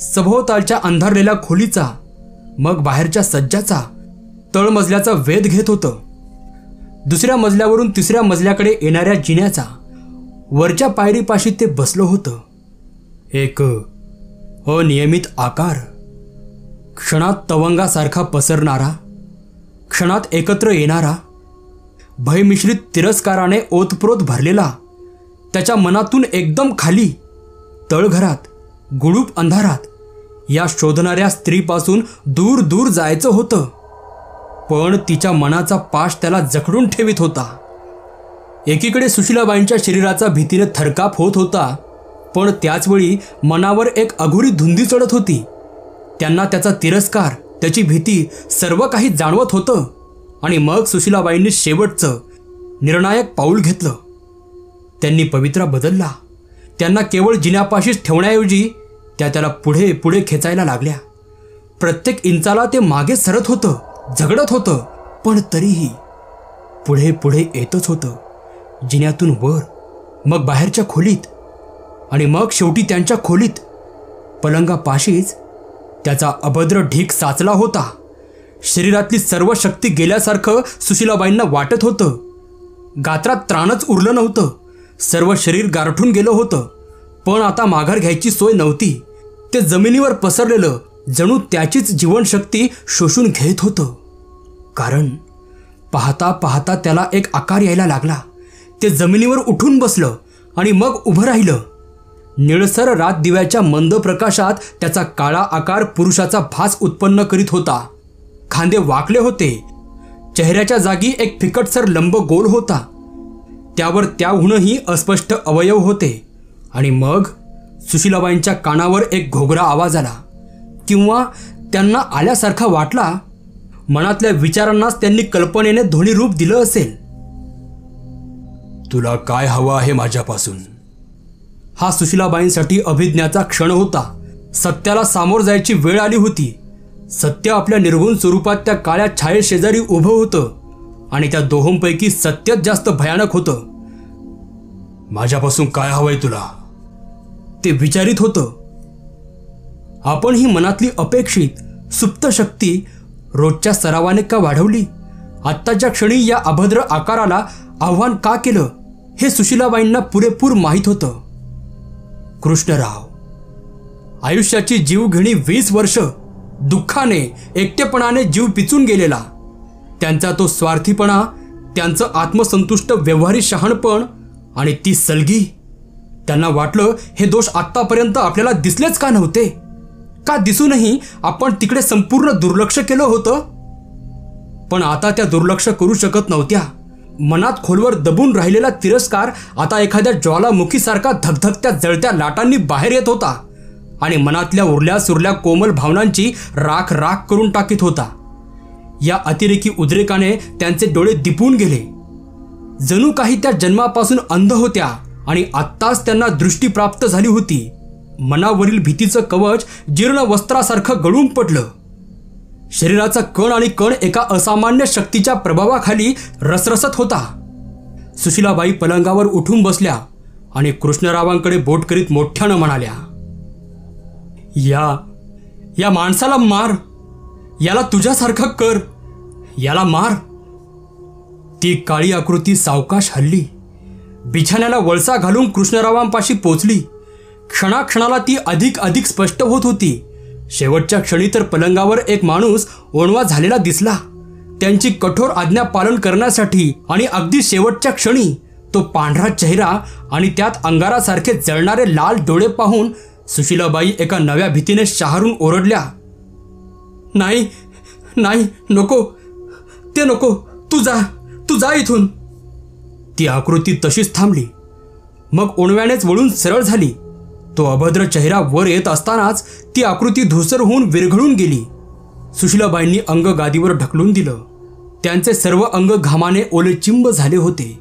सभोवतालच्या अंधारलेल्या खोलीचा, मग बाहेरच्या सज्जाचा, तळमजल्याचा वेध घेत होतं. दुसऱ्या मजल्यावरून तिसऱ्या मजल्याकडे येणाऱ्या जिन्याचा, वरच्या पायरीपाशी ते बसलं होतं. एक अनियमित आकार, क्षणात तवंगासारखा पसरणारा, क्षणात एकत्र येणारा, भयमिश्रित तिरस्काराने ओतप्रोत भरलेला, त्याच्या मनातून एकदम खाली तळघरात गुडूप अंधारात या शोधणाऱ्या स्त्रीपासून दूर दूर जायचं होतं. पण तिच्या मनाचा पाश त्याला जखडून ठेवित होता. एकीकडे सुशीलाबाईंच्या शरीराचा भीतीने थरकाप होत होता, पण त्याचवेळी मनावर एक अघोरी धुंदी चढत होती. त्यांना त्याचा तिरस्कार, त्याची भीती सर्व काही जाणवत होतं. आणि मग सुशीलाबाईंनी शेवटचं निर्णायक पाऊल घेतलं. त्यांनी पवित्रा बदलला. त्यांना केवळ जिन्यापाशीच ठेवण्याऐवजी त्याला पुढे पुढे खेचायला लागल्या. प्रत्येक इंचाला ते मागे सरत होतं, झगडत होतं, पण तरीही पुढे पुढे येतच होतं. जिन्यातून वर, मग बाहेरच्या खोलीत, आणि मग शेवटी त्यांच्या खोलीत. पलंगापाशीच त्याचा अभद्र ढीक साचला होता. शरीरातली सर्व शक्ती गेल्यासारखं सुशीलाबाईंना वाटत होतं. गात्रात त्राणच उरलं नव्हतं. सर्व शरीर गारठून गेलं होतं, पण आता माघार घ्यायची सोय नव्हती. ते जमिनीवर पसरलेलं जणू त्याचीच जीवनशक्ती शोषून घेत होतं. कारण पाहता पाहता त्याला एक आकार यायला लागला. ते जमिनीवर उठून बसलं आणि मग उभं राहिलं. निळसर रात दिव्याच्या मंद प्रकाशात त्याचा काळा आकार पुरुषाचा भास उत्पन्न करीत होता. खांदे वाकले होते. चेहऱ्याच्या जागी एक फिकटसर लंब गोल होता. त्यावर त्याहूनही अस्पष्ट अवयव होते. आणि मग सुशीलाबाईंच्या कानावर एक घोगरा आवाज आला, किंवा त्यांना आल्यासारखा वाटला. मनातल्या विचारांनाच त्यांनी कल्पनेने ध्वनी रूप दिलं असेल. तुला काय हवं आहे माझ्यापासून? हा सुशीलाबाईंसाठी अभिज्ञाचा क्षण होता. सत्याला सामोर जायची वेळ आली होती. सत्य आपल्या निर्गुण स्वरूपात त्या काळ्या छायेशेजारी उभं होतं आणि त्या दोहोंपैकी सत्यच जास्त भयानक होतं. माझ्यापासून काय हवंय तुला? ते विचारित होतं. आपण ही मनातली अपेक्षित सुप्त शक्ती रोजच्या सरावाने का वाढवली? आत्ताच्या क्षणी या अभद्र आकाराला आव्हान का केलं हे सुशीलाबाईंना पुरेपूर माहीत होतं. कृष्णराव, आयुष्याची जीवघेणी 20 वर्ष दुःखाने, एकटेपणाने जीव पिचून गेलेला. त्यांचा तो स्वार्थीपणा, त्यांचं आत्मसंतुष्ट व्यवहारी शहाणपण आणि ती सलगी. त्यांना वाटलं हे दोष आत्तापर्यंत आपल्याला दिसलेच का नव्हते? का दिसूनही आपण तिकडे संपूर्ण दुर्लक्ष केलं होतं? पण आता त्या दुर्लक्ष करू शकत नव्हत्या. मनात खोलवर दबून राहिलेला तिरस्कार आता एखाद्या ज्वालामुखीसारखा धगधगत्या जळत्या लाटांनी बाहेर येत होता आणि मनातल्या उरल्या सुरल्या कोमल भावनांची राख राख करून टाकीत होता. या अतिरेकी उद्रेकाने त्यांचे डोळे दिपून गेले. जणू काही त्या जन्मापासून अंध होत्या आणि आत्ताच त्यांना दृष्टी प्राप्त झाली होती. मनावरील भीतीचं कवच जीर्ण वस्त्रासारखं गळून पडलं. शरीराचा कण आणि कण एका असामान्य शक्तीच्या प्रभावाखाली रसरसत होता. सुशीलाबाई पलंगावर उठून बसल्या आणि कृष्णरावांकडे बोट करीत मोठ्यानं म्हणाल्या, या माणसाला मार, याला तुझ्यासारखं कर, याला मार. ती काळी आकृती सावकाश हल्ली. बिछाण्याला वळसा घालून कृष्णरावांपाशी पोचली. क्षणाक्षणाला ती अधिक अधिक स्पष्ट होत होती. शेवटच्या क्षणी तर पलंगावर एक माणूस ओणवा झालेला दिसला. त्यांची कठोर आज्ञा पालन करण्यासाठी. आणि अगदी शेवटच्या क्षणी तो पांढरा चेहरा आणि त्यात अंगारासारखे जळणारे लाल डोळे पाहून सुशीलाबाई एका नव्या भीतीने शहारून ओरडल्या, नाही नाही, नको, ते नको, तू जा इथून. ती आकृती तशीच थांबली. मग ओणव्यानेच वळून सरळ झाली. तो अभद्र चेहरा वर येत असतानाच ती आकृती धुसर होऊन विरघळून गेली. सुशीलाबाईंनी अंग गादीवर ढकलून दिलं. त्यांचे सर्व अंग घामाने ओलेचिंब झाले होते.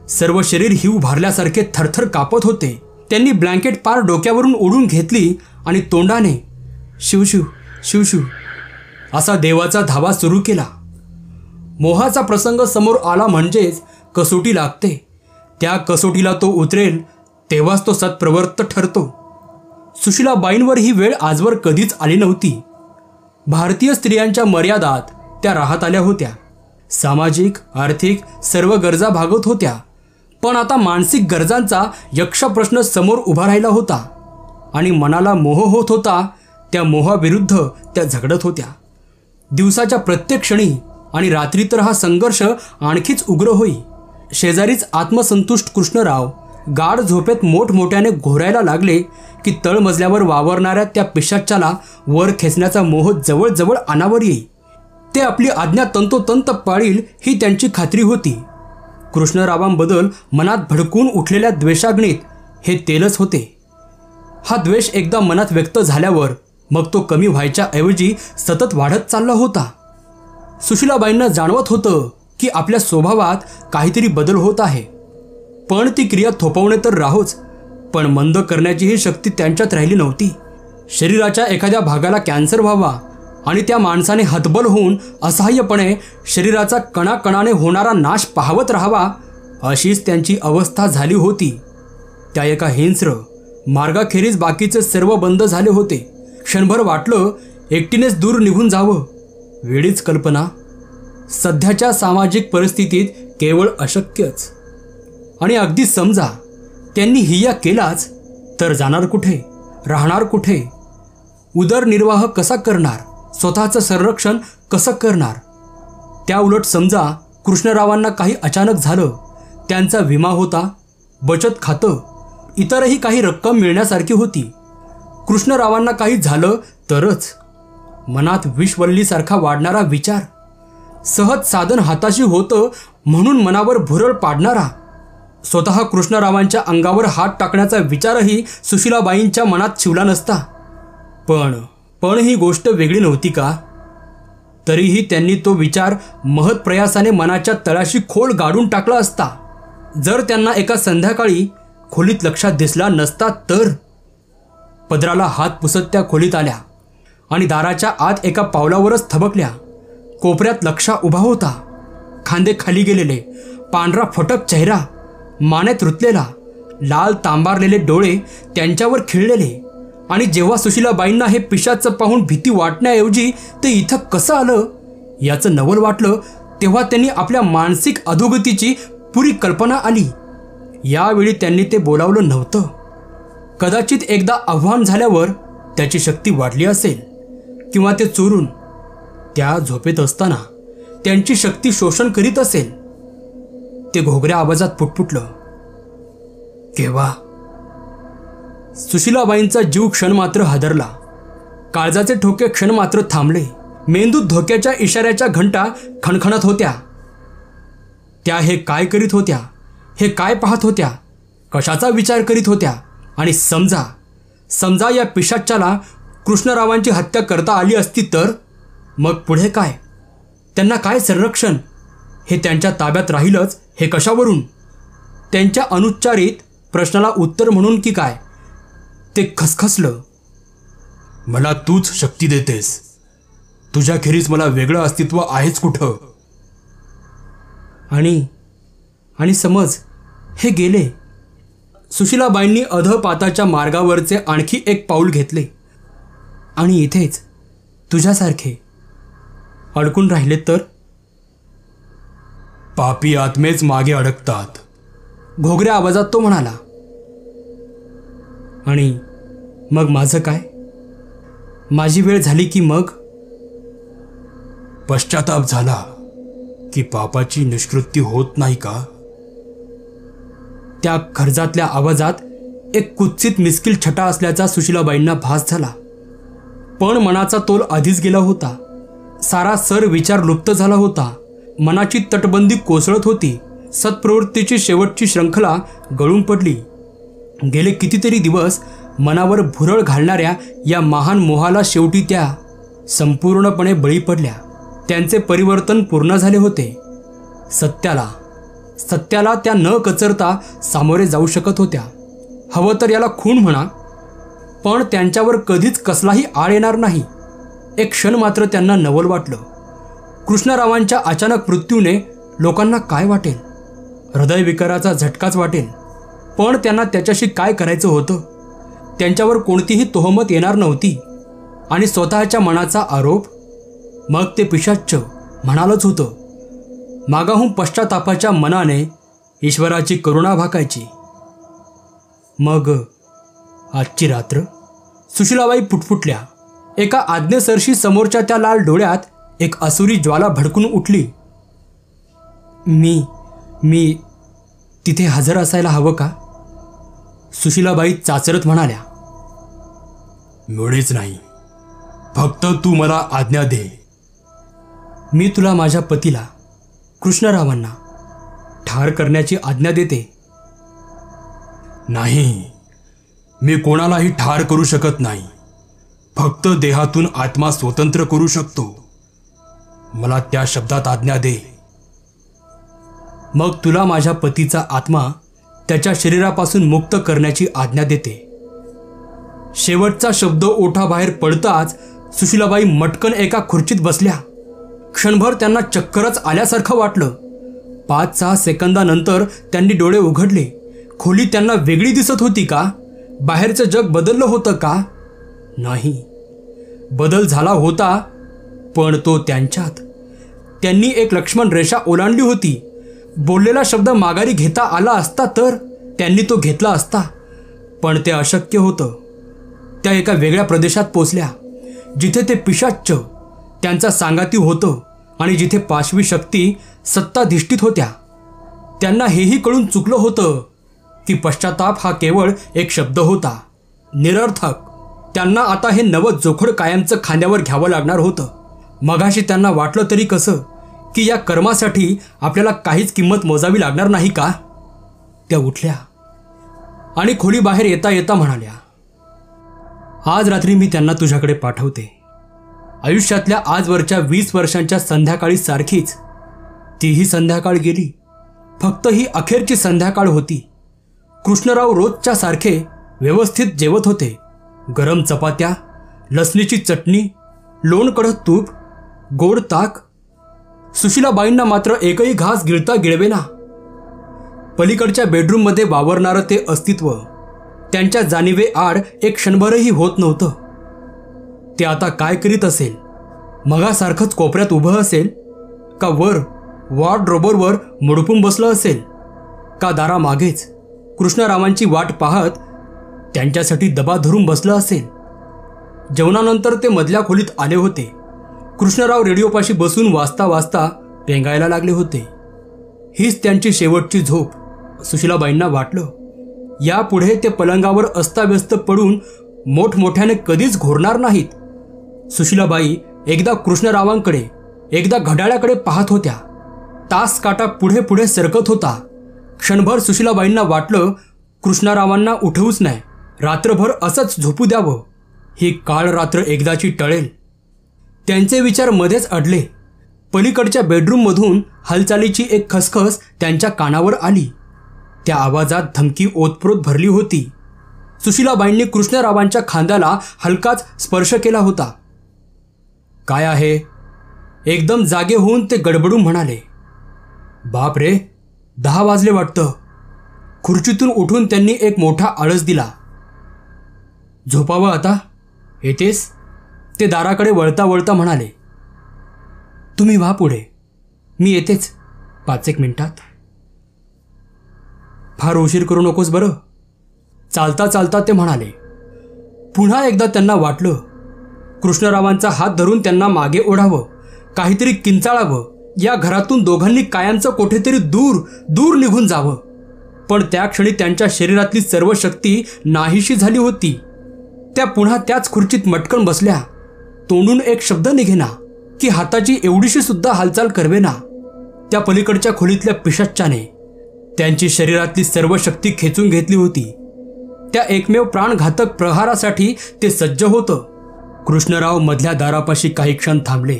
सर्व शरीर हिव भरल्यासारखे थरथर कापत होते. त्यांनी ब्लँकेट पार डोक्यावरून ओढून घेतली आणि तोंडाने शिवशिव शिवशिव असा देवाचा धावा सुरू केला. मोहाचा प्रसंग समोर आला म्हणजेच कसोटी लागते. त्या कसोटीला तो उतरेल तेव्हाच तो सत्प्रवृत्त ठरतो. सुशीलाबाईंवर ही वेळ आजवर कधीच आली नव्हती. भारतीय स्त्रियांच्या मर्यादात त्या राहत आल्या होत्या. सामाजिक आर्थिक सर्व गरजा भागवत होत्या. पण आता मानसिक गरजांचा यक्ष प्रश्न समोर उभा राहिला होता आणि मनाला मोह होत होता. त्या मोहाविरुद्ध त्या झगडत होत्या. दिवसाच्या प्रत्येक क्षणी आणि रात्री तर हा संघर्ष आणखीच उग्र होई. शेजारीच आत्मसंतुष्ट कृष्णराव गाढ झोपेत मोठमोठ्याने घोरायला लागले की तळमजल्यावर वावरणाऱ्या त्या पिशाच्याला वर खेचण्याचा मोह जवळजवळ अनावर येई. ते आपली आज्ञा तंतोतंत पाळील ही त्यांची खात्री होती. कृष्णरावांबद्दल मनात भडकून उठलेल्या द्वेषाग्नीत हे तेलच होते. हा द्वेष एकदा मनात व्यक्त झाल्यावर मग तो कमी व्हायच्या ऐवजी सतत वाढत चालला होता. सुशीलाबाईंना जाणवत होतं की आपल्या स्वभावात काहीतरी बदल होत आहे. पण ती क्रिया थोपवणे तर राहोच, पण मंद करण्याचीही शक्ती त्यांच्यात राहिली नव्हती. शरीराच्या एखाद्या भागाला कॅन्सर व्हावा आणि त्या माणसाने हतबल होऊन असहाय्यपणे शरीराचा कणाकणाने होणारा नाश पाहत राहावा अशीच त्यांची अवस्था झाली होती. त्या एका हिंस्र मार्गाखेरीज बाकीचे सर्व बंद झाले होते. क्षणभर वाटलं एकटीनेच दूर निघून जावं. वेळीच कल्पना. सध्याच्या सामाजिक परिस्थितीत केवळ अशक्यच. आणि अगदी समजा त्यांनी हिया केलाच तर जाणार कुठे, राहणार कुठे, उदरनिर्वाह कसा करणार, स्वतःचं संरक्षण कसं करणार. त्या उलट समजा कृष्णरावांना काही अचानक झालं, त्यांचा विमा होता, बचत खातं, इतरही काही रक्कम मिळण्यासारखी होती. कृष्णरावांना काही झालं तरच मनात विषवल्लीसारखा वाढणारा विचार, सहज साधन हाताशी होतं म्हणून मनावर भुरळ पाडणारा, स्वतः कृष्णरावांच्या अंगावर हात टाकण्याचा विचारही सुशीलाबाईंच्या मनात शिवला नसता. पण ही गोष्ट वेगळी नव्हती का? तरीही त्यांनी तो विचार महत्प्रयासाने मनाच्या तळाशी खोल गाडून टाकला असता. जर त्यांना एका संध्याकाळी खोलीत लक्षात दिसला नसता तर. पदराला हात पुसत त्या खोलीत आल्या आणि दाराच्या आत एका पावलावरच थबकल्या. कोपऱ्यात लक्षा उभा होता. खांदे खाली गेलेले, पांढरा फटक चेहरा, मानेत रुतलेला, लाल तांबारलेले डोळे त्यांच्यावर खिळलेले. आणि जेव्हा सुशीलाबाईंना हे पिशाचं पाहून भीती वाटण्याऐवजी ते इथं कसं आलं याचं नवल वाटलं, तेव्हा त्यांनी आपल्या मानसिक अधोगतीची पुरी कल्पना आली. यावेळी त्यांनी ते बोलावलं नव्हतं. कदाचित एकदा आव्हान झाल्यावर त्याची शक्ती वाढली असेल, किंवा ते चोरून त्या झोपेत असताना त्यांची शक्ती शोषण करीत असेल. ते घोगऱ्या आवाजात पुटपुटलं, केव्हा? सुशीलाबाईंचा जीव क्षण मात्र हादरला. काळजाचे ठोके क्षण मात्र थांबले. मेंदूत धोक्याच्या इशाऱ्याच्या घंटा खणखणत होत्या. त्या हे काय करीत होत्या, हे काय पाहत होत्या, कशाचा विचार करीत होत्या. आणि समजा या पिशाच्याला कृष्णरावांची हत्या करता आली असती तर मग पुढे काय? त्यांना काय संरक्षण? हे त्यांच्या ताब्यात राहीलच हे कशावरून? त्यांच्या अनुच्चारित प्रश्नाला उत्तर म्हणून की काय? ते खसखसलं. मला तूच शक्ती देतेस. तुझ्याखेरीज मला वेगळं अस्तित्व आहेच कुठं? आणि समज हे गेले. सुशीलाबाईंनी अधपाताच्या मार्गावरचे आणखी एक पाऊल घेतले. आणि इथेच तुझ्यासारखे अडकून राहिले तर? पापी आत्मेच मागे अडकतात, घोगऱ्या आवाजात तो म्हणाला. आणि मग माझं काय? माझी वेळ झाली की मग? पश्चाताप झाला की पापाची निष्कृती होत नाही का? त्या खर्जातल्या आवाजात एक कुत्सित मिस्किल छटा असल्याचा सुशीलाबाईंना भास झाला. पण मनाचा तोल आधीच गेला होता. सारा सर विचार लुप्त झाला होता. मनाची तटबंदी कोसळत होती. सत्प्रवृत्तीची शेवटची श्रंखला गळून पडली. गेले कितीतरी दिवस मनावर भुरळ घालणाऱ्या या महान मोहाला शेवटी त्या संपूर्णपणे बळी पडल्या. त्यांचे परिवर्तन पूर्ण झाले होते. सत्याला त्या न कचरता सामोरे जाऊ शकत होत्या. हवं तर याला खून म्हणा, पण त्यांच्यावर कधीच कसलाही आळ येणार नाही. एक क्षण मात्र त्यांना नवल वाटलं. कृष्णरावांच्या अचानक मृत्यूने लोकांना काय वाटेल? हृदयविकाराचा झटकाच वाटेल. पण त्यांना त्याच्याशी काय करायचं होतं? त्यांच्यावर कोणतीही तोहमत येणार नव्हती आणि स्वतःच्या मनाचा आरोप. मग ते पिशाच्च म्हणालच होतं. मागाहून पश्चातापाच्या मनाने ईश्वराची करुणा भाकायची. मग आजची रात्र सुशीलाबाई फुटफुटल्या. एका आज्ञेसरशी समोरच्या त्या लाल डोळ्यात एक असुरी ज्वाला भडकून उठली. मी तिथे हजर असायला हवं का? सुशीलाबाई चाचरत म्हणाल्या. मुळीच नाही, फक्त तू मला आज्ञा दे. मी तुला माझ्या पतीला कृष्णरावांना ठार करण्याची आज्ञा देते. नाही, मी कोणालाही ठार करू शकत नाही. फक्त देहातून आत्मा स्वतंत्र करू शकतो. मला त्या शब्दात आज्ञा दे. मग तुला माझ्या पतीचा आत्मा त्याच्या शरीरापासून मुक्त करण्याची आज्ञा देते. शेवटचा शब्द ओठाबाहेर पडताच सुशीलाबाई मटकन एका खुर्चीत बसल्या. क्षणभर त्यांना चक्करच आल्यासारखं वाटलं. 5-6 सेकंदानंतर त्यांनी डोळे उघडले. खोली त्यांना वेगळी दिसत होती का? बाहेरचं जग बदललं होतं का? नाही, बदल झाला होता, पण तो त्यांच्यात. त्यांनी एक लक्ष्मण रेषा ओलांडली होती. बोललेला शब्द माघारी घेता आला असता तर त्यांनी तो घेतला असता, पण ते अशक्य होतं. त्या एका वेगळ्या प्रदेशात पोचल्या, जिथे ते पिशाच्च त्यांचा सांगाती होतं आणि जिथे पाशवी शक्ती सत्ताधिष्ठित होत्या. त्यांना हेही कळून चुकलं होतं की पश्चाताप हा केवळ एक शब्द होता, निरर्थक. त्यांना आता हे नवं जोखड कायमचं खांद्यावर घ्यावं लागणार होतं. मगाशी त्यांना वाटलं तरी कसं की या कर्मासाठी आपल्याला काहीच किंमत मोजावी लागणार नाही का? त्या उठल्या आणि खोली बाहेर येता येता म्हणाल्या, आज रात्री मी त्यांना तुझ्याकडे पाठवते. आयुष्यातल्या आजवरच्या 20 वर्षांच्या संध्याकाळी सारखीच तीही संध्याकाळ गेली. फक्त ही अखेरची संध्याकाळ होती. कृष्णराव रोजच्या सारखे व्यवस्थित जेवत होते. गरम चपात्या, लसणीची चटणी, लोणकडं तूप, गोड ताक. सुशीलाबाईंना मात्र एकही घास गिळता गिळवेना. पलीकडच्या बेडरूममध्ये वावरणारं ते अस्तित्व त्यांच्या जाणीवेआड एक क्षणभरही होत नव्हतं. ते आता काय करीत असेल? मगासारखंच कोपऱ्यात उभं असेल का वर वॉर्डरोबरवर मुडपून बसलं असेल का दारामागेच कृष्णरावांची वाट पाहत त्यांच्यासाठी दबा धरून बसलं असेल? जेवणानंतर ते मधल्या खोलीत आले होते. कृष्णराव रेडिओपाशी बसून वाचता वाचता पेंगायला लागले होते. हीच त्यांची शेवटची झोप सुशीलाबाईंना वाटलं. यापुढे ते पलंगावर अस्ताव्यस्त पडून मोठमोठ्याने कधीच घोरणार नाहीत. सुशीलाबाई एकदा कृष्णरावांकडे एकदा घड्याळाकडे पाहत होत्या. तास काटा पुढे पुढे सरकत होता. क्षणभर सुशीलाबाईंना वाटलं कृष्णरावांना उठवूच नाही, रात्रभर असंच झोपू द्यावं. ही काळ रात्र एकदाची टळेल. त्यांचे विचार मध्येच अडले. पलीकडच्या बेडरूममधून हालचालीची एक खसखस त्यांच्या कानावर आली. त्या आवाजात धमकी ओतप्रोत भरली होती. सुशीलाबाईंनी कृष्णरावांच्या खांद्याला हलकाच स्पर्श केला होता. काय आहे? एकदम जागे होऊन ते गडबडून म्हणाले. बाप रे, 10 वाजले वाटतं. खुर्चीतून उठून त्यांनी एक मोठा आळस दिला. झोपावं आता? येतेस? ते दाराकडे वळता वळता म्हणाले. तुम्ही व्हा पुढे, मी येतेच 5-1 मिनिटात. फार उशीर करू नकोस बरं. चालता चालता ते म्हणाले. पुन्हा एकदा त्यांना वाटलं कृष्णरावांचा हात धरून त्यांना मागे ओढावं, काहीतरी किंचाळावं, या घरातून दोघांनी कायमचं कुठेतरी दूर दूर निघून जावं. पण त्या क्षणी त्यांच्या शरीरातली सर्व शक्ती नाहीशी झाली होती. त्या पुन्हा त्याच खुर्चीत मटकन बसल्या. तोंडून एक शब्द निघेना, की हाताची एवढीशी सुद्धा हालचाल करवेना. त्या पलीकडच्या खोलीतल्या पिशाच्चाने त्यांची शरीरातली सर्व शक्ती खेचून घेतली होती. त्या एकमेव प्राणघातक प्रहारासाठी ते सज्ज होतं. कृष्णराव मधल्या दारापाशी काही क्षण थांबले.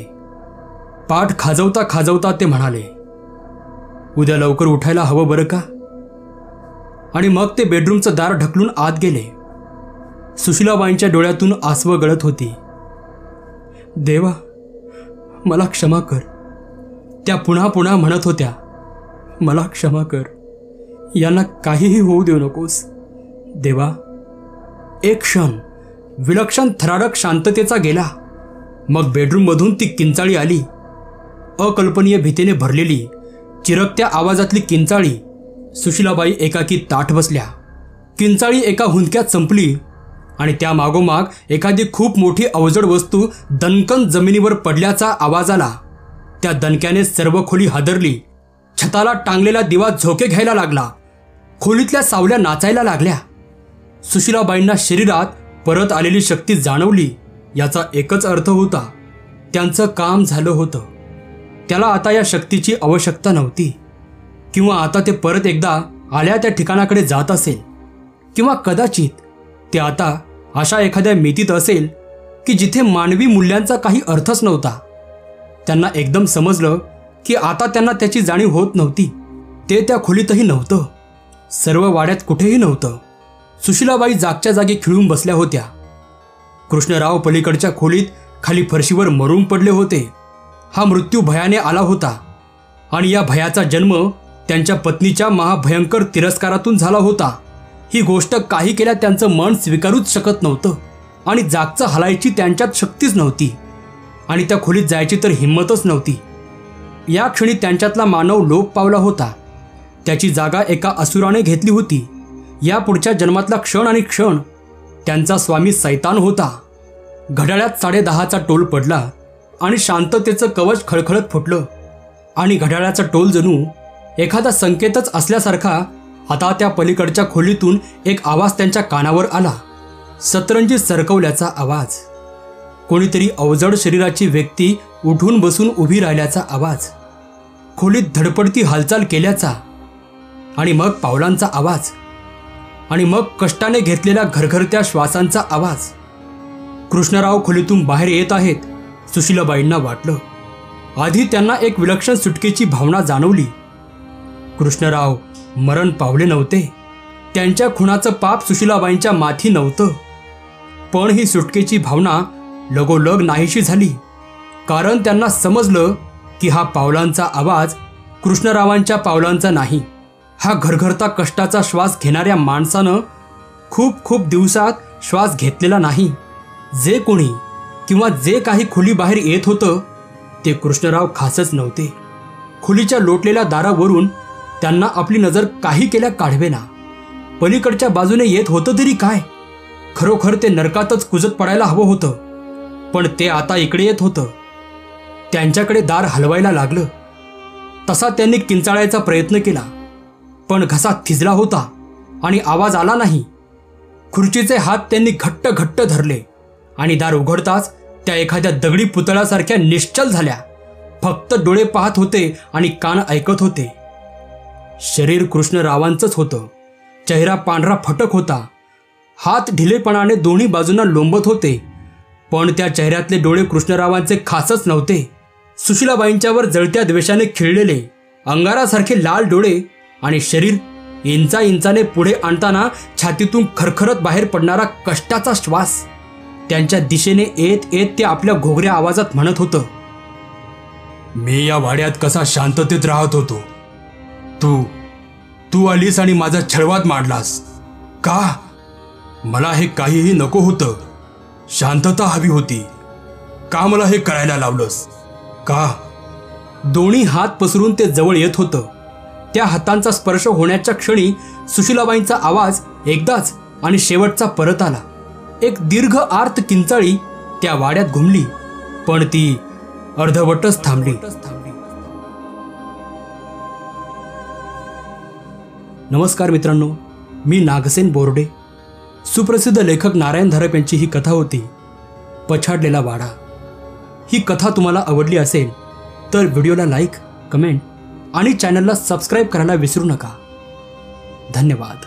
पाठ खाजवता खाजवता ते म्हणाले, उद्या लवकर उठायला हवं बरं का? आणि मग ते बेडरूमचं दार ढकलून आत गेले. सुशीलाबाईंच्या डोळ्यातून आसवं गळत होती. देवा, मला क्षमा कर. त्या पुन्हा पुन्हा म्हणत होत्या, मला क्षमा कर. यांना काहीही होऊ देऊ नकोस देवा. एक क्षण विलक्षण थरारक शांततेचा गेला. मग बेडरूममधून ती किंचाळी आली. अकल्पनीय भीतीने भरलेली, चिरकत्या आवाजातली किंचाळी. सुशीलाबाई एकाकी ताठ बसल्या. किंचाळी एका हुंदक्यात संपली आणि त्या मागोमाग एखादी खूप मोठी अवजड वस्तू दणकन जमिनीवर पडल्याचा आवाज आला. त्या दणक्याने सर्व खोली हादरली. छताला टांगलेला दिवा झोके घ्यायला लागला. खोलीतल्या सावल्या नाचायला लागल्या. सुशीलाबाईंना शरीरात परत आलेली शक्ती जाणवली. याचा एकच अर्थ होता, त्यांचं काम झालं होतं. त्याला आता या शक्तीची आवश्यकता नव्हती. किंवा आता ते परत एकदा आल्या त्या ठिकाणाकडे जात असेल, किंवा कदाचित ते आता अशा एखाद्या मितीत असेल की जिथे मानवी मूल्यांचा काही अर्थच नव्हता. त्यांना एकदम समजलं की आता त्यांना त्याची जाणीव होत नव्हती. ते त्या खोलीतही नव्हतं. सर्व वाड्यात कुठेही नव्हतं. सुशीलाबाई जागच्या जागी खिळून बसल्या होत्या. कृष्णराव पलीकडच्या खोलीत खाली फरशीवर मरून पडले होते. हा मृत्यू भयाने आला होता आणि या भयाचा जन्म त्यांच्या पत्नीच्या महाभयंकर तिरस्कारातून झाला होता. ही गोष्ट काही केल्या त्यांचं मन स्वीकारूच शकत नव्हतं आणि जागचं हलायची त्यांच्यात शक्तीच नव्हती आणि त्या खोलीत जायची तर हिंमतच नव्हती. या क्षणी त्यांच्यातला मानव लोप पावला होता. त्याची जागा एका असुराने घेतली होती. या पुढच्या जन्मातला क्षण आणि क्षण त्यांचा स्वामी सैतान होता. घड्याळात 10:30चा टोल पडला आणि शांततेचं कवच खळखळत फुटलं आणि घड्याळाचा टोल जणू एखादा संकेतच असल्यासारखा आता त्या पलीकडच्या खोलीतून एक आवाज त्यांच्या कानावर आला. सतरंजी सरकवल्याचा आवाज. कोणीतरी अवजड शरीराची व्यक्ती उठून बसून उभी राहिल्याचा आवाज. खोलीत धडपडती हालचाल केल्याचा आणि मग पावलांचा आवाज आणि मग कष्टाने घेतलेल्या घरघरत्या श्वासांचा आवाज. कृष्णराव खोलीतून बाहेर येत आहेत. सुशीलाबाईंना वाटलं. आधी त्यांना एक विलक्षण सुटकेची भावना जाणवली. कृष्णराव मरण पावले नव्हते. त्यांच्या खुनाचं पाप सुशीलाबाईंच्या माथी नव्हतं. पण ही सुटकेची भावना लगोलग नाहीशी झाली. कारण त्यांना समजलं की हा पावलांचा आवाज कृष्णरावांच्या पावलांचा नाही. हा घरघरता कष्टाचा श्वास घेणाऱ्या माणसानं खूप खूप दिवसात श्वास घेतलेला नाही. जे कोणी किंवा जे काही खोलीबाहेर येत होतं ते कृष्णराव खासच नव्हते. खोलीच्या लोटलेल्या दारावरून त्यांना आपली नजर काही केल्या काढवेना. पलीकडच्या बाजूने येत होतं तरी काय? खरोखर ते नरकातच कुजत पडायला हवं होतं. पण ते आता इकडे येत होतं. त्यांच्याकडे दार हलवायला लागलं. तसा त्यांनी किंचाळायचा प्रयत्न केला, पण घसा थिजला होता आणि आवाज आला नाही. खुर्चीचे हात त्यांनी घट्ट घट्ट धरले आणि दार उघडताच त्या एखाद्या दगडी पुतळ्यासारख्या निश्चल झाल्या. फक्त डोळे पाहत होते आणि कान ऐकत होते. शरीर कृष्णरावांचंच होतं. चेहरा पांढरा फटक होता. हात ढिलेपणाने दोन्ही बाजूंना लोंबत होते. पण त्या चेहऱ्यातले डोळे कृष्णरावांचे खासच नव्हते. सुशीलाबाईंच्यावर जळत्या द्वेषाने खिळलेले अंगारासारखे लाल डोळे आणि शरीर इंचा इंचाने पुढे आणताना छातीतून खरखरत बाहेर पडणारा कष्टाचा श्वास. त्यांच्या दिशेने येत येत ते आपल्या घोगऱ्या आवाजात म्हणत होतं, मी या वाड्यात कसा शांततेत राहत होतो. तू आलीस आणि माझा छळवाद मांडलास. का? मला हे काहीही नको होतं. शांतता हवी होती. का मला हे करायला लावलंस? का? दोन्ही हात पसरून ते जवळ येत होतं. त्या हातांचा स्पर्श होण्याच्या क्षणी सुशीलाबाईंचा आवाज एकदाच आणि शेवटचा परत आला. एक दीर्घ आर्त किंचाळी त्या वाड्यात घुमली, पण ती अर्धवटच थांबली. नमस्कार मित्रांनो, मी नागसेन बोर्डे. सुप्रसिद्ध लेखक नारायण धारप यांची ही कथा होती पछाडलेला वाडा. ही कथा तुम्हाला आवडली असेल तर व्हिडिओला लाईक, कमेंट आणि चॅनलला सबस्क्राईब करायला विसरू नका. धन्यवाद.